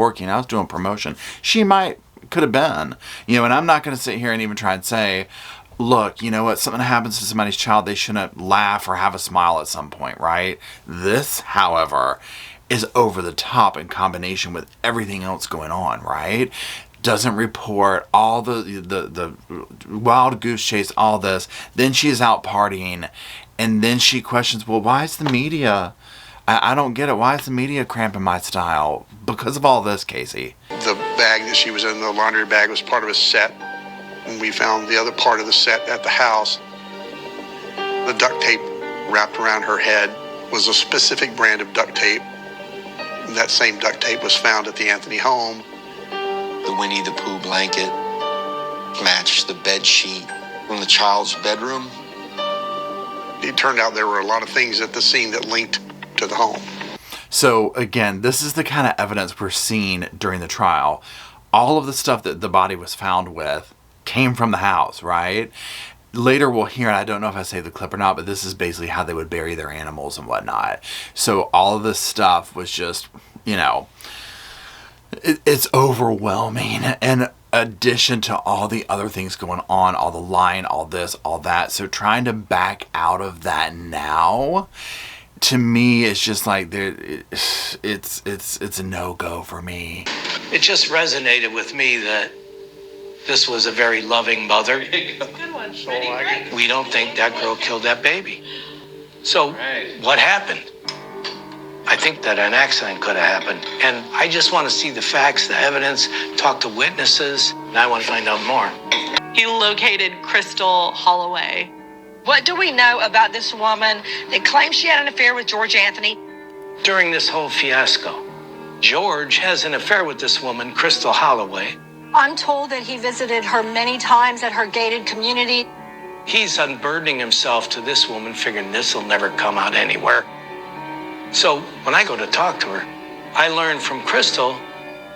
Speaker 3: doing promotion. She could have been, and I'm not going to sit here and even try and say, look, you know what, something happens to somebody's child, they shouldn't laugh or have a smile at some point, right? This, however, is over the top in combination with everything else going on, right? Doesn't report all the wild goose chase, all this. Then she's out partying, and then she questions, well, why is the media? I don't get it. Why is the media cramping my style? Because of all this, Casey.
Speaker 8: The bag that she was in, the laundry bag, was part of a set. And we found the other part of the set at the house. The duct tape wrapped around her head was a specific brand of duct tape. That same duct tape was found at the Anthony home.
Speaker 7: The Winnie the Pooh blanket matched the bed sheet from the child's bedroom.
Speaker 8: It turned out there were a lot of things at the scene that linked to the home.
Speaker 3: So again, this is the kind of evidence we're seeing during the trial. All of the stuff that the body was found with came from the house, right? Later we'll hear, and I don't know if I saved the clip or not, but this is basically how they would bury their animals and whatnot. So all of this stuff was just, it's overwhelming. In addition to all the other things going on, all the lying, all this, all that. So trying to back out of that now, to me, it's just like it's a no-go for me.
Speaker 5: It just resonated with me that this was a very loving mother.
Speaker 11: Good one. Ready?
Speaker 5: We don't think that girl killed that baby. So what happened? I think that an accident could have happened. And I just want to see the facts, the evidence, talk to witnesses, and I want to find out more.
Speaker 11: He located Crystal Holloway.
Speaker 1: What do we know about this woman that claims she had an affair with George Anthony?
Speaker 5: During this whole fiasco, George has an affair with this woman, Crystal Holloway.
Speaker 12: I'm told that he visited her many times at her gated community.
Speaker 5: He's unburdening himself to this woman, figuring this will never come out anywhere. So when I go to talk to her, I learn from Crystal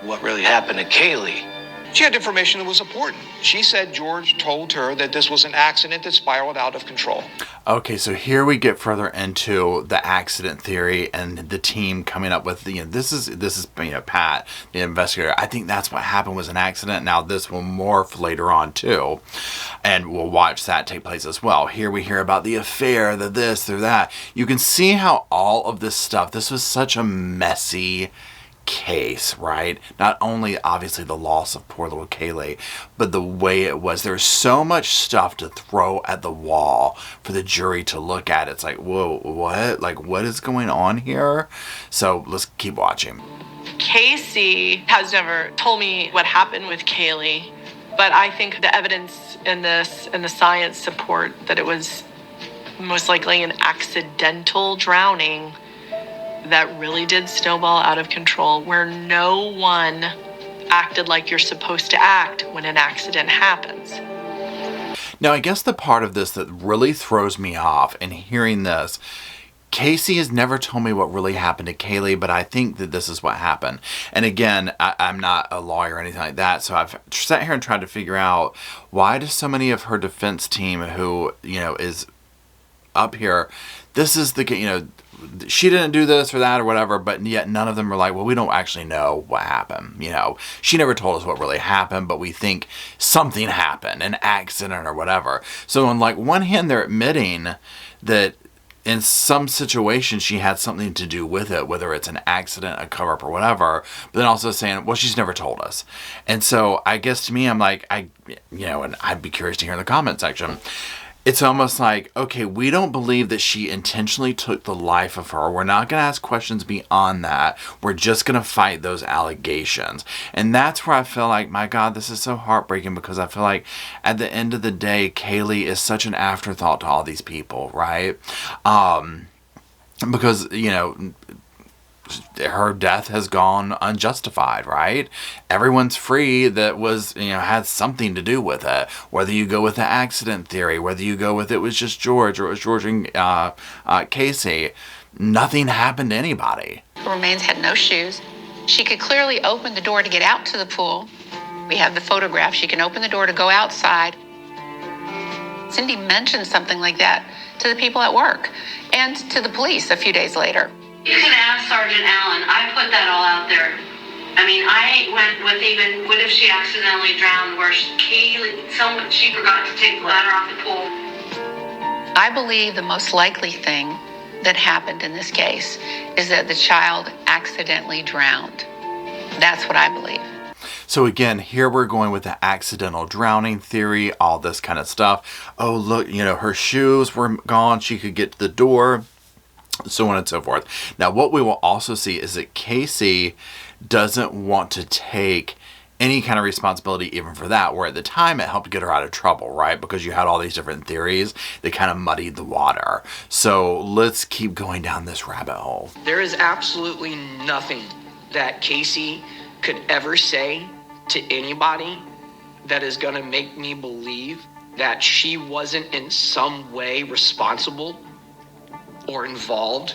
Speaker 5: what really happened to Kaylee.
Speaker 13: She had information that was important. She said George told her that this was an accident that spiraled out of control.
Speaker 3: Okay, so here we get further into the accident theory and the team coming up with this is Pat, the investigator. I think that's what happened, was an accident. Now this will morph later on too, and we'll watch that take place as well. Here we hear about the affair, the this, the that. You can see how all of this stuff, this was such a messy case, right? Not only obviously the loss of poor little Kaylee, but the way it was. There's so much stuff to throw at the wall for the jury to look at. It's like, whoa, what? Like, what is going on here? So let's keep watching.
Speaker 11: Casey has never told me what happened with Kaylee, but I think the evidence in this and the science support that it was most likely an accidental drowning that really did snowball out of control, where no one acted like you're supposed to act when an accident happens.
Speaker 3: Now, I guess the part of this that really throws me off in hearing this, Casey has never told me what really happened to Kaylee, but I think that this is what happened. And again, I'm not a lawyer or anything like that, so I've sat here and tried to figure out, why does so many of her defense team who, is up here, this is the, she didn't do this or that or whatever, but yet none of them are like, well, we don't actually know what happened. She never told us what really happened, but we think something happened, an accident or whatever. So on one hand, they're admitting that in some situation she had something to do with it, whether it's an accident, a cover-up or whatever, but then also saying, well, she's never told us. And so I guess to me, I'm like, and I'd be curious to hear in the comment section, it's almost like, okay, we don't believe that she intentionally took the life of her. We're not going to ask questions beyond that. We're just going to fight those allegations. And that's where I feel like, my God, this is so heartbreaking, because I feel like at the end of the day, Kaylee is such an afterthought to all these people, right? Because, her death has gone unjustified, right? Everyone's free that was, had something to do with it. Whether you go with the accident theory, whether you go with it was just George, or it was George and Casey, nothing happened to anybody.
Speaker 14: Her remains had no shoes. She could clearly open the door to get out to the pool. We have the photograph. She can open the door to go outside. Cindy mentioned something like that to the people at work and to the police a few days later.
Speaker 9: You can ask Sergeant Allen. I put that all out there. I mean, I went with even, what if she accidentally drowned, where she forgot to take the ladder off the pool.
Speaker 14: I believe the most likely thing that happened in this case is that the child accidentally drowned. That's what I believe.
Speaker 3: So again, here we're going with the accidental drowning theory, all this kind of stuff. Oh, look, her shoes were gone. She could get to the door, so on and so forth. Now, what we will also see is that Casey doesn't want to take any kind of responsibility even for that, where at the time it helped get her out of trouble, right? Because you had all these different theories that kind of muddied the water. So let's keep going down this rabbit hole.
Speaker 10: There is absolutely nothing that Casey could ever say to anybody that is going to make me believe that she wasn't in some way responsible or involved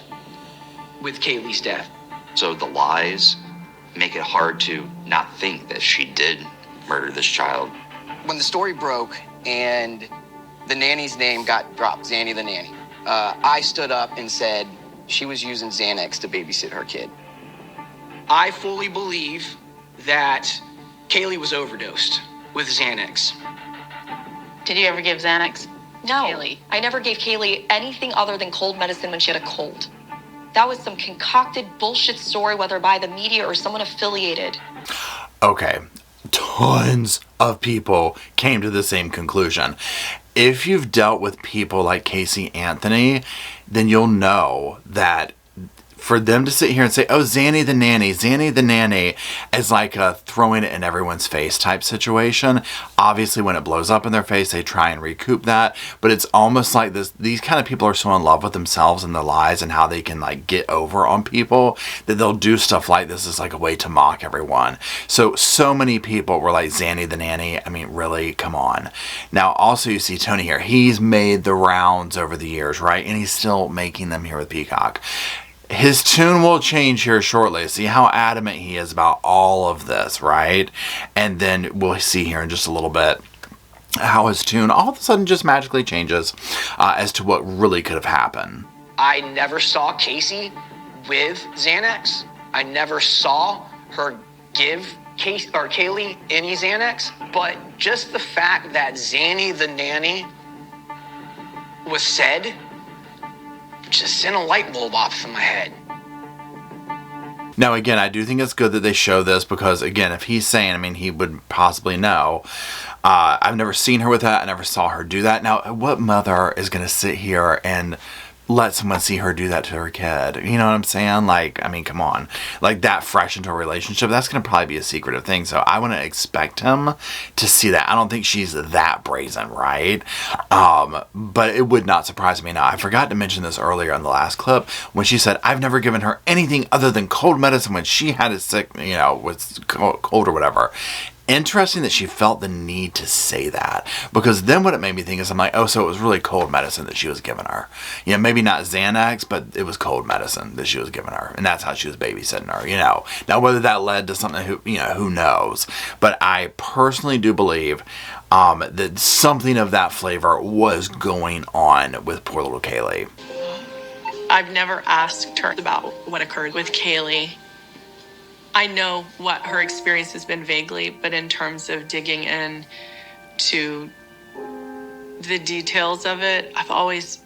Speaker 10: with Kaylee's death.
Speaker 15: So the lies make it hard to not think that she did murder this child.
Speaker 16: When the story broke and the nanny's name got dropped, Zanny the nanny, I stood up and said she was using Xanax to babysit her kid.
Speaker 10: I fully believe that Kaylee was overdosed with Xanax.
Speaker 14: Did you ever give Xanax?
Speaker 1: No,
Speaker 14: Kaylee?
Speaker 1: I never gave Kaylee anything other than cold medicine when she had a cold. That was some concocted bullshit story, whether by the media or someone affiliated.
Speaker 3: Okay, tons of people came to the same conclusion. If you've dealt with people like Casey Anthony, then you'll know that for them to sit here and say, oh, Zanny the nanny, as like a throwing it in everyone's face type situation. Obviously, when it blows up in their face, they try and recoup that. But it's almost like these kind of people are so in love with themselves and their lies and how they can like get over on people that they'll do stuff like this as like a way to mock everyone. So many people were like, Zanny the nanny. I mean, really, come on. Now, also you see Tony here. He's made the rounds over the years, right? And he's still making them here with Peacock. His tune will change here shortly. See how adamant he is about all of this, right? And then we'll see here in just a little bit how his tune all of a sudden just magically changes as to what really could have happened.
Speaker 10: I never saw Casey with Xanax. I never saw her give Kaylee any Xanax. But just the fact that Zanny the nanny was said just sent a light bulb off in my head.
Speaker 3: Now, again, I do think it's good that they show this because, again, if he's saying, I mean, he would possibly know. I've never seen her with that. I never saw her do that. Now, what mother is going to sit here and let someone see her do that to her kid? You know what I'm saying? Like, I mean, come on. Like, that fresh into a relationship, that's going to probably be a secretive thing. So I wouldn't expect him to see that. I don't think she's that brazen, right? But it would not surprise me. Now, I forgot to mention this earlier in the last clip when she said, I've never given her anything other than cold medicine when she had a sick, was cold or whatever. Interesting that she felt the need to say that, because then what it made me think is I'm like, oh, so it was really cold medicine that she was giving her. Maybe not Xanax, but it was cold medicine that she was giving her, and that's how she was babysitting her. Now whether that led to something, who knows? But I personally do believe that something of that flavor was going on with poor little Kaylee.
Speaker 11: I've never asked her about what occurred with Kaylee. I know what her experience has been vaguely, but in terms of digging in to the details of it, I've always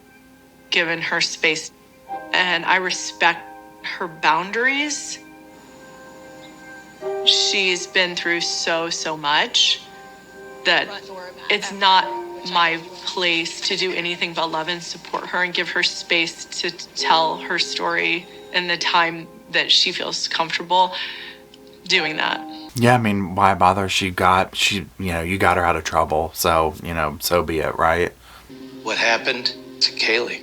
Speaker 11: given her space, and I respect her boundaries. She's been through so much that it's not my place to do anything but love and support her and give her space to tell her story in the time that she feels comfortable doing that.
Speaker 3: Yeah, I mean, why bother? You got her out of trouble, so, so be it, right?
Speaker 5: What happened to Kaylee?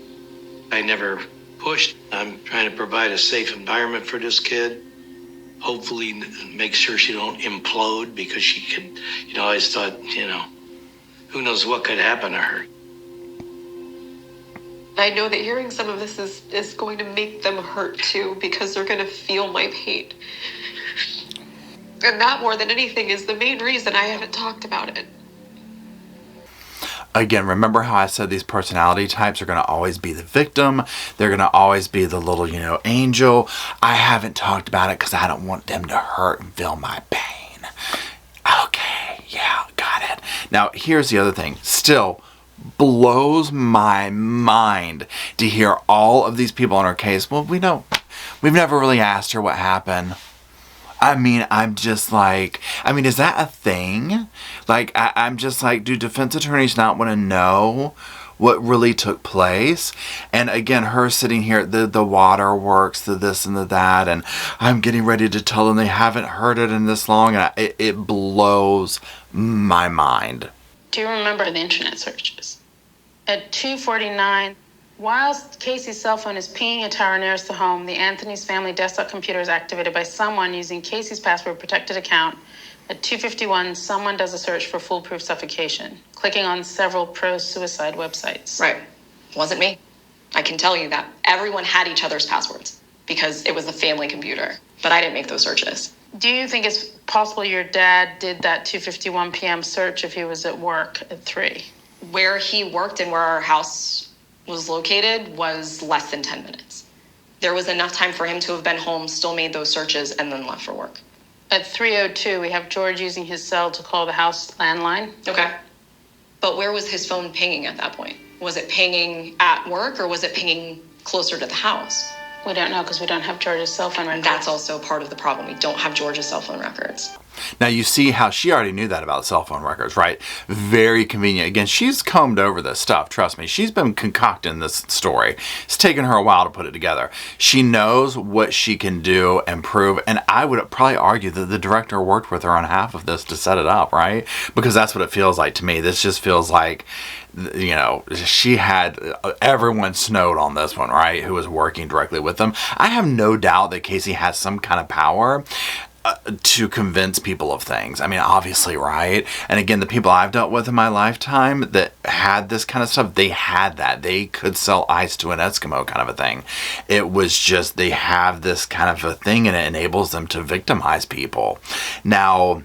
Speaker 5: I never pushed. I'm trying to provide a safe environment for this kid. Hopefully make sure she don't implode, because she could, I always thought, who knows what could happen to her.
Speaker 11: I know that hearing some of this is going to make them hurt too, because they're going to feel my pain. And that, more than anything, is the main reason I haven't talked about it.
Speaker 3: Again, remember how I said these personality types are going to always be the victim. They're going to always be the little, angel. I haven't talked about it because I don't want them to hurt and feel my pain. Okay, yeah, got it. Now, here's the other thing. Still blows my mind to hear all of these people on her case. Well, we've never really asked her what happened. I mean, I'm just like, is that a thing? Like, I'm just like, do defense attorneys not want to know what really took place? And again, her sitting here, the water works, the this and the that, and I'm getting ready to tell them they haven't heard it in this long, and it blows my mind.
Speaker 4: Do you remember the internet searches? At 2:49, while Casey's cell phone is pinging a tower nearest the home, the Anthony's family desktop computer is activated by someone using Casey's password-protected account. At 2:51, someone does a search for foolproof suffocation, clicking on several pro-suicide websites.
Speaker 1: Right. Wasn't me. I can tell you that. Everyone had each other's passwords because it was a family computer, but I didn't make those searches.
Speaker 4: Do you think it's possible your dad did that 2:51 p.m. search if he was at work at 3?
Speaker 1: Where he worked and where our house was located was less than 10 minutes. There was enough time for him to have been home, still made those searches, and then left for work.
Speaker 4: At 3:02, we have George using his cell to call the house landline.
Speaker 1: Okay. But where was his phone pinging at that point? Was it pinging at work or was it pinging closer to the house?
Speaker 4: We don't know because we don't have George's cell phone records.
Speaker 1: That's also part of the problem. We don't have George's cell phone records.
Speaker 3: Now, you see how she already knew that about cell phone records, right? Very convenient. Again, she's combed over this stuff. Trust me. She's been concocting this story. It's taken her a while to put it together. She knows what she can do and prove. And I would probably argue that the director worked with her on half of this to set it up, right? Because that's what it feels like to me. This just feels like, she had everyone snowed on this one, right? Who was working directly with them. I have no doubt that Casey has some kind of power to convince people of things. Obviously, right? And again, the people I've dealt with in my lifetime that had this kind of stuff, they had that. They could sell ice to an Eskimo kind of a thing. It was just, they have this kind of a thing and it enables them to victimize people. Now,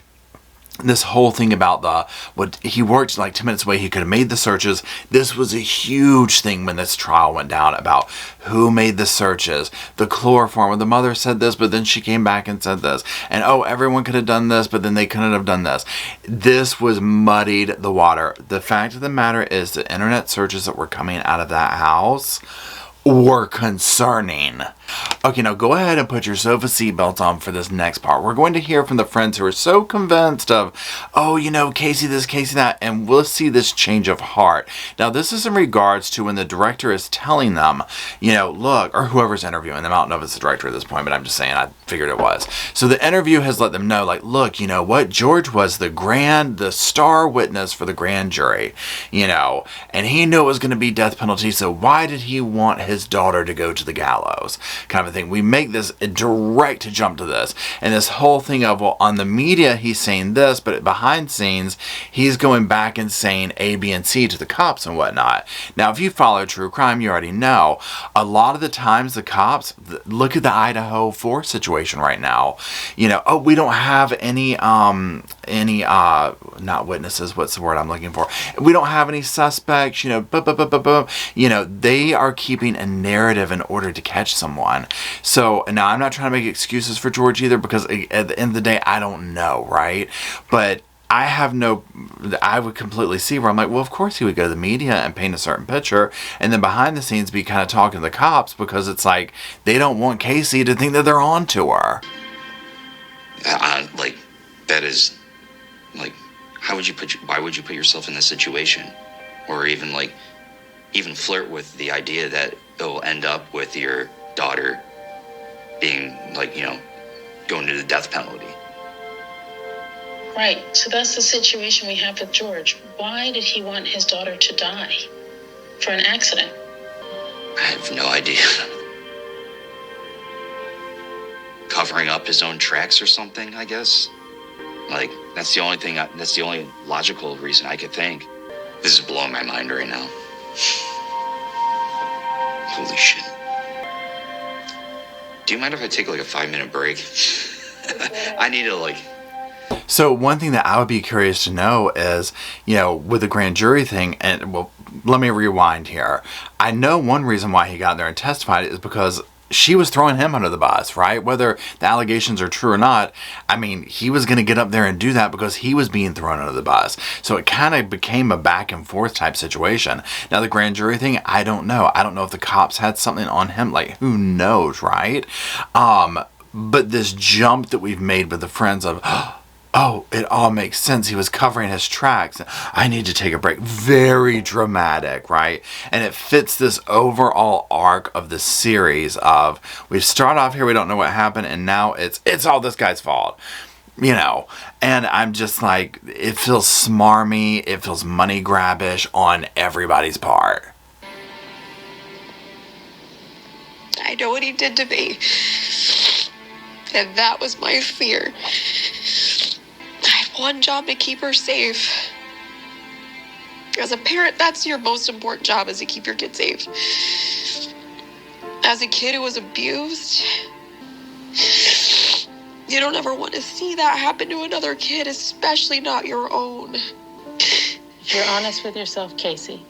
Speaker 3: this whole thing about what he worked like 10 minutes away, he could have made the searches. This was a huge thing when this trial went down about who made the searches, the chloroform. The mother said this, but then she came back and said this. And everyone could have done this, but then they couldn't have done this. This was muddied the water. The fact of the matter is the internet searches that were coming out of that house were concerning. Okay, now go ahead and put your sofa seatbelts on for this next part. We're going to hear from the friends who are so convinced of, Casey this, Casey that, and we'll see this change of heart. Now, this is in regards to when the director is telling them, look, or whoever's interviewing them. I don't know if it's the director at this point, but I'm just saying, I figured it was. So the interview has let them know, like, look, you know what? George was the star witness for the grand jury, and he knew it was going to be death penalty, so why did he want his daughter to go to the gallows? Kind of a thing. We make this a direct jump to this. And this whole thing of, well, on the media, he's saying this, but behind scenes, he's going back and saying A, B, and C to the cops and whatnot. Now, if you follow true crime, you already know a lot of the times the cops, look at the Idaho 4 situation right now. We don't have any not witnesses, what's the word I'm looking for? We don't have any suspects, they are keeping a narrative in order to catch someone. So now I'm not trying to make excuses for George either, because at the end of the day, I don't know, right? But I would completely see where I'm like, well, of course he would go to the media and paint a certain picture, and then behind the scenes be kind of talking to the cops, because it's like they don't want Casey to think that they're on to her.
Speaker 15: That is, why would you put yourself in this situation? Or even flirt with the idea that it will end up with your daughter being going to the death penalty.
Speaker 4: Right. So that's the situation we have with George. Why did he want his daughter to die? For an accident?
Speaker 15: I have no idea. Covering up his own tracks or something, I guess. That's the only logical reason I could think. This is blowing my mind right now. Holy shit. Do you mind if I take a 5-minute break? I need to
Speaker 3: So one thing that I would be curious to know is, with the grand jury thing, and well, let me rewind here. I know one reason why he got there and testified is because she was throwing him under the bus, right? Whether the allegations are true or not, I mean, he was going to get up there and do that because he was being thrown under the bus. So it kind of became a back and forth type situation. Now, the grand jury thing, I don't know. I don't know if the cops had something on him. Like, who knows, right? But this jump that we've made with the friends of, oh, it all makes sense. He was covering his tracks. I need to take a break. Very dramatic, right? And it fits this overall arc of the series of, we start off here, we don't know what happened, and now it's all this guy's fault. And I'm just like, it feels smarmy, it feels money grabbish on everybody's part.
Speaker 1: I know what he did to me. And that was my fear. I have one job to keep her safe. As a parent, that's your most important job, is to keep your kid safe. As a kid who was abused, you don't ever want to see that happen to another kid, especially not your own.
Speaker 4: If you're honest with yourself, Casey,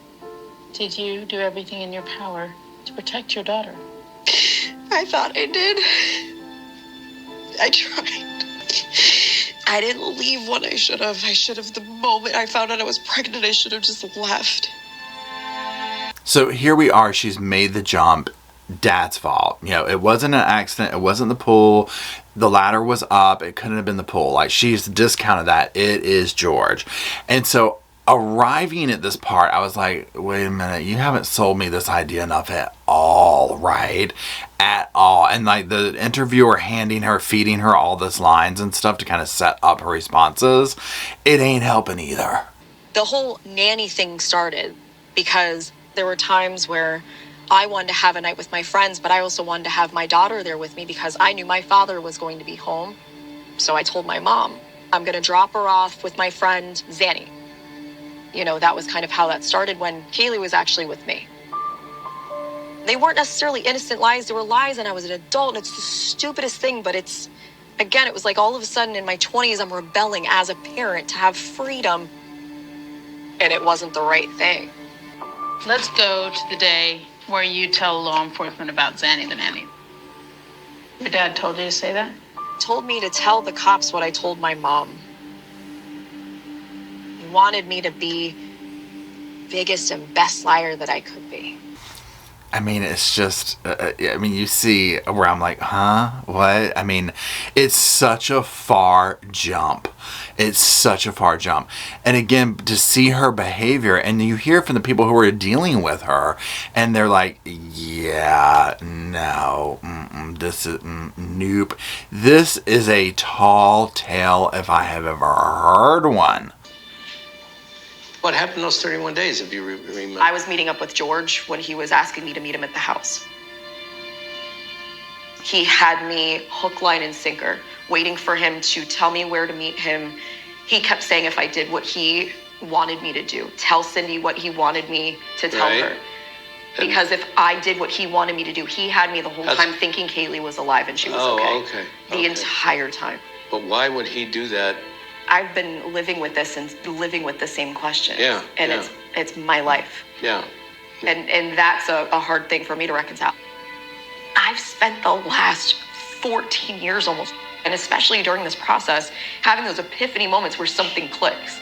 Speaker 4: did you do everything in your power to protect your daughter?
Speaker 1: I thought I did. I tried. I didn't leave when I should have. The moment I found out I was pregnant, I should have just left.
Speaker 3: So here we are. She's made the jump. Dad's fault. It wasn't an accident. It wasn't the pool. The ladder was up. It couldn't have been the pool. Like, she's discounted that. It is George. And so arriving at this part, I was like, wait a minute. You haven't sold me this idea enough at all, right? At all. And like the interviewer feeding her all this lines and stuff to kind of set up her responses, it ain't helping either.
Speaker 1: The whole nanny thing started because there were times where I wanted to have a night with my friends, but I also wanted to have my daughter there with me because I knew my father was going to be home. So I told my mom, I'm going to drop her off with my friend Zanny. That was kind of how that started when Kaylee was actually with me. They weren't necessarily innocent lies. They were lies, and I was an adult, and it's the stupidest thing, but it was like all of a sudden in my 20s, I'm rebelling as a parent to have freedom, and it wasn't the right thing.
Speaker 4: Let's go to the day where you tell law enforcement about Zanny the nanny. Your dad told you to say that?
Speaker 1: He told me to tell the cops what I told my mom. He wanted me to be biggest and best liar that I could be.
Speaker 3: I mean, it's just, you see where I'm like, huh? What? I mean, it's such a far jump. It's such a far jump. And again, to see her behavior, and you hear from the people who are dealing with her, and they're like, yeah, no, this is, nope. This is a tall tale if I have ever heard one.
Speaker 5: What happened those 31 days, if you remember?
Speaker 1: I was meeting up with George when he was asking me to meet him at the house. He had me hook, line, and sinker, waiting for him to tell me where to meet him. He kept saying if I did what he wanted me to do, tell Cindy what he wanted me to tell her. Because if I did what he wanted me to do, he had me the whole time thinking Kaylee was alive and she was okay. The entire time.
Speaker 5: But why would he do that?
Speaker 1: I've been living with this and living with the same question. And it's my life. And that's a hard thing for me to reconcile. I've spent the last 14 years almost, and especially during this process, having those epiphany moments where something clicks.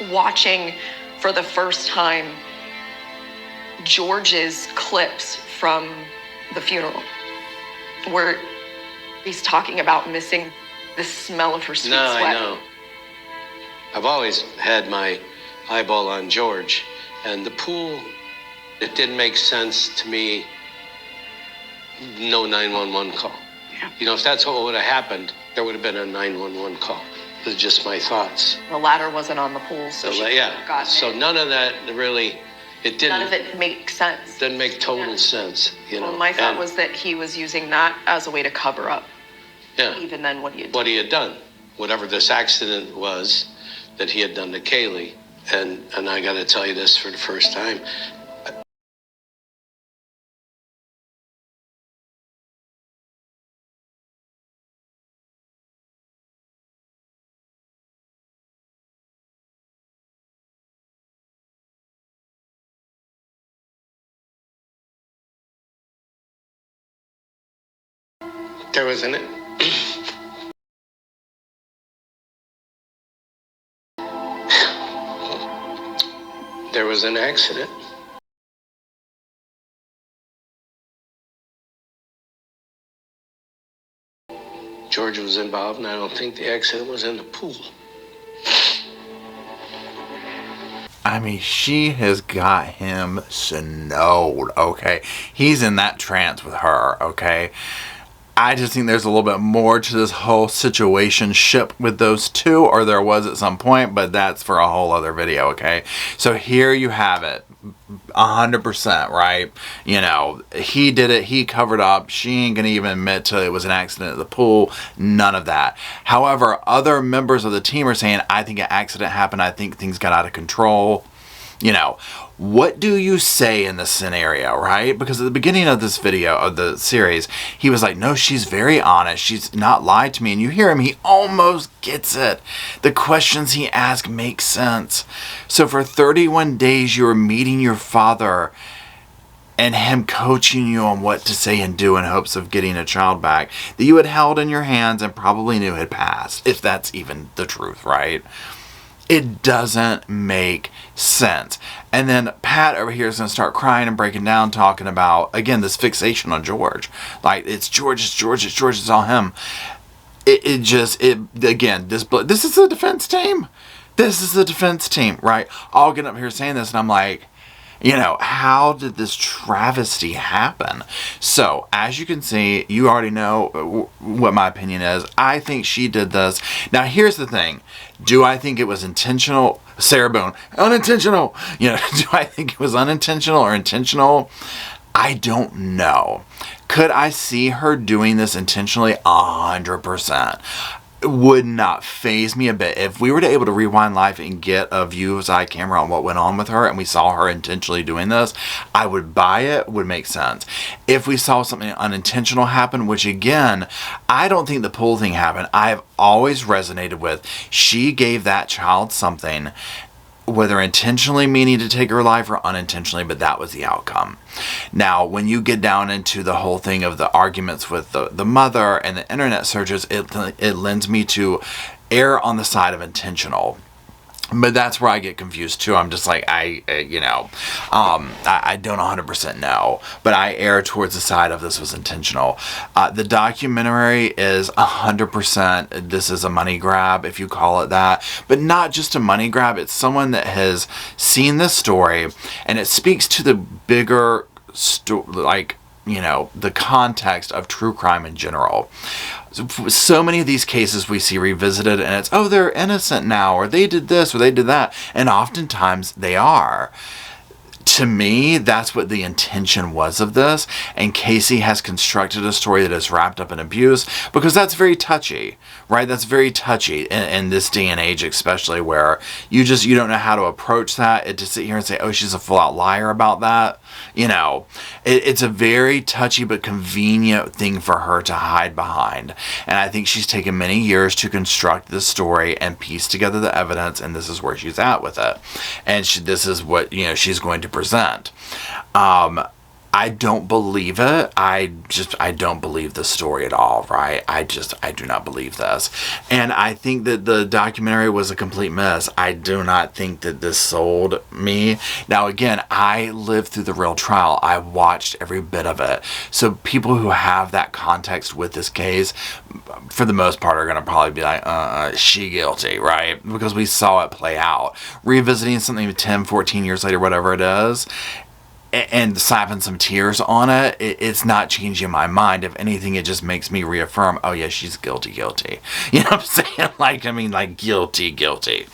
Speaker 1: Watching for the first time George's clips from the funeral, where he's talking about missing the smell of her sweet sweat.
Speaker 5: I know. I've always had my eyeball on George, and the pool, it didn't make sense to me. No 911 call. If that's what would have happened, there would have been a 911 call. It's just my thoughts.
Speaker 1: The ladder wasn't on the pool, so
Speaker 5: So none of that really, it didn't.
Speaker 1: None of it makes sense.
Speaker 5: Didn't make total sense,
Speaker 1: Well, my thought was that he was using that as a way to cover up. Even then, what he had done, whatever this accident was that he had done to Kaylee, and I got to tell you this for the first time,
Speaker 5: There was an there was an accident. George was involved, and I don't think the accident was in the pool.
Speaker 3: I mean, she has got him snowed, okay? He's in that trance with her, okay? I just think there's a little bit more to this whole situationship with those two, or there was at some point, but that's for a whole other video, okay? So here you have it, 100%, right? You know, he did it, he covered up, she ain't gonna even admit to it was an accident at the pool, none of that. However, other members of the team are saying, I think an accident happened, I think things got out of control. You know, what do you say in this scenario, right? Because at the beginning of this video, of the series, he was like, no, she's very honest. She's not lied to me. And you hear him, he almost gets it. The questions he asks make sense. So for 31 days, you were meeting your father and him coaching you on what to say and do in hopes of getting a child back that you had held in your hands and probably knew had passed, if that's even the truth, right? It doesn't make sense. And then Pat over here is going to start crying and breaking down, talking about, again, this fixation on George. Like, it's George, it's George, it's George, it's all him. Again, this is the defense team. This is the defense team, right? I'll get up here saying this, and I'm like, you know, how did this travesty happen? So, as you can see, you already know what my opinion is. I think she did this. Now, here's the thing. Do I think it was intentional? Sarah Boone, unintentional. You know, do I think it was unintentional or intentional? I don't know. Could I see her doing this intentionally? 100%. Would not faze me a bit. If we were to able to rewind life and get a view of eye camera on what went on with her and we saw her intentionally doing this, I would buy it, would make sense. If we saw something unintentional happen, which again, I don't think the pool thing happened. I've always resonated with, she gave that child something, whether intentionally meaning to take her life or unintentionally, but that was the outcome. Now, when you get down into the whole thing of the arguments with the mother and the internet searches, it lends me to err on the side of intentional. But that's where I get confused too. I'm just like, I don't 100% know, but I err towards the side of this was intentional. The documentary is 100%, this is a money grab, if you call it that, but not just a money grab. It's someone that has seen this story and it speaks to the bigger like, you know, the context of true crime in general. So many of these cases we see revisited and it's, oh, they're innocent now, or they did this, or they did that. And oftentimes they are. To me, that's what the intention was of this. And Casey has constructed a story that is wrapped up in abuse because that's very touchy, right? That's very touchy in this day and age, especially where you don't know how to approach that. And to sit here and say, oh, she's a full out liar about that. You know, it's a very touchy but convenient thing for her to hide behind. And I think she's taken many years to construct this story and piece together the evidence, and this is where she's at with it. And this is what, you know, she's going to present. I don't believe it. I don't believe the story at all, right? I do not believe this. And I think that the documentary was a complete mess. I do not think that this sold me. Now, again, I lived through the real trial. I watched every bit of it. So people who have that context with this case, for the most part, are going to probably be like, she guilty, right? Because we saw it play out. Revisiting something 10, 14 years later, whatever it is, and slapping some tears on it, it's not changing my mind. If anything, it just makes me reaffirm, oh yeah, she's guilty. You know what I'm saying? Like, guilty.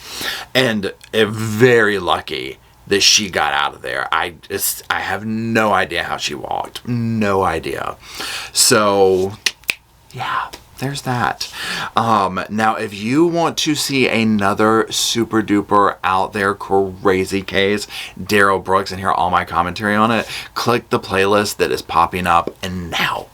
Speaker 3: And very lucky that she got out of there. I have no idea how she walked. No idea. So, yeah. There's that. Now, if you want to see another super duper out there crazy case, Daryl Brooks, and hear all my commentary on it, click the playlist that is popping up and now.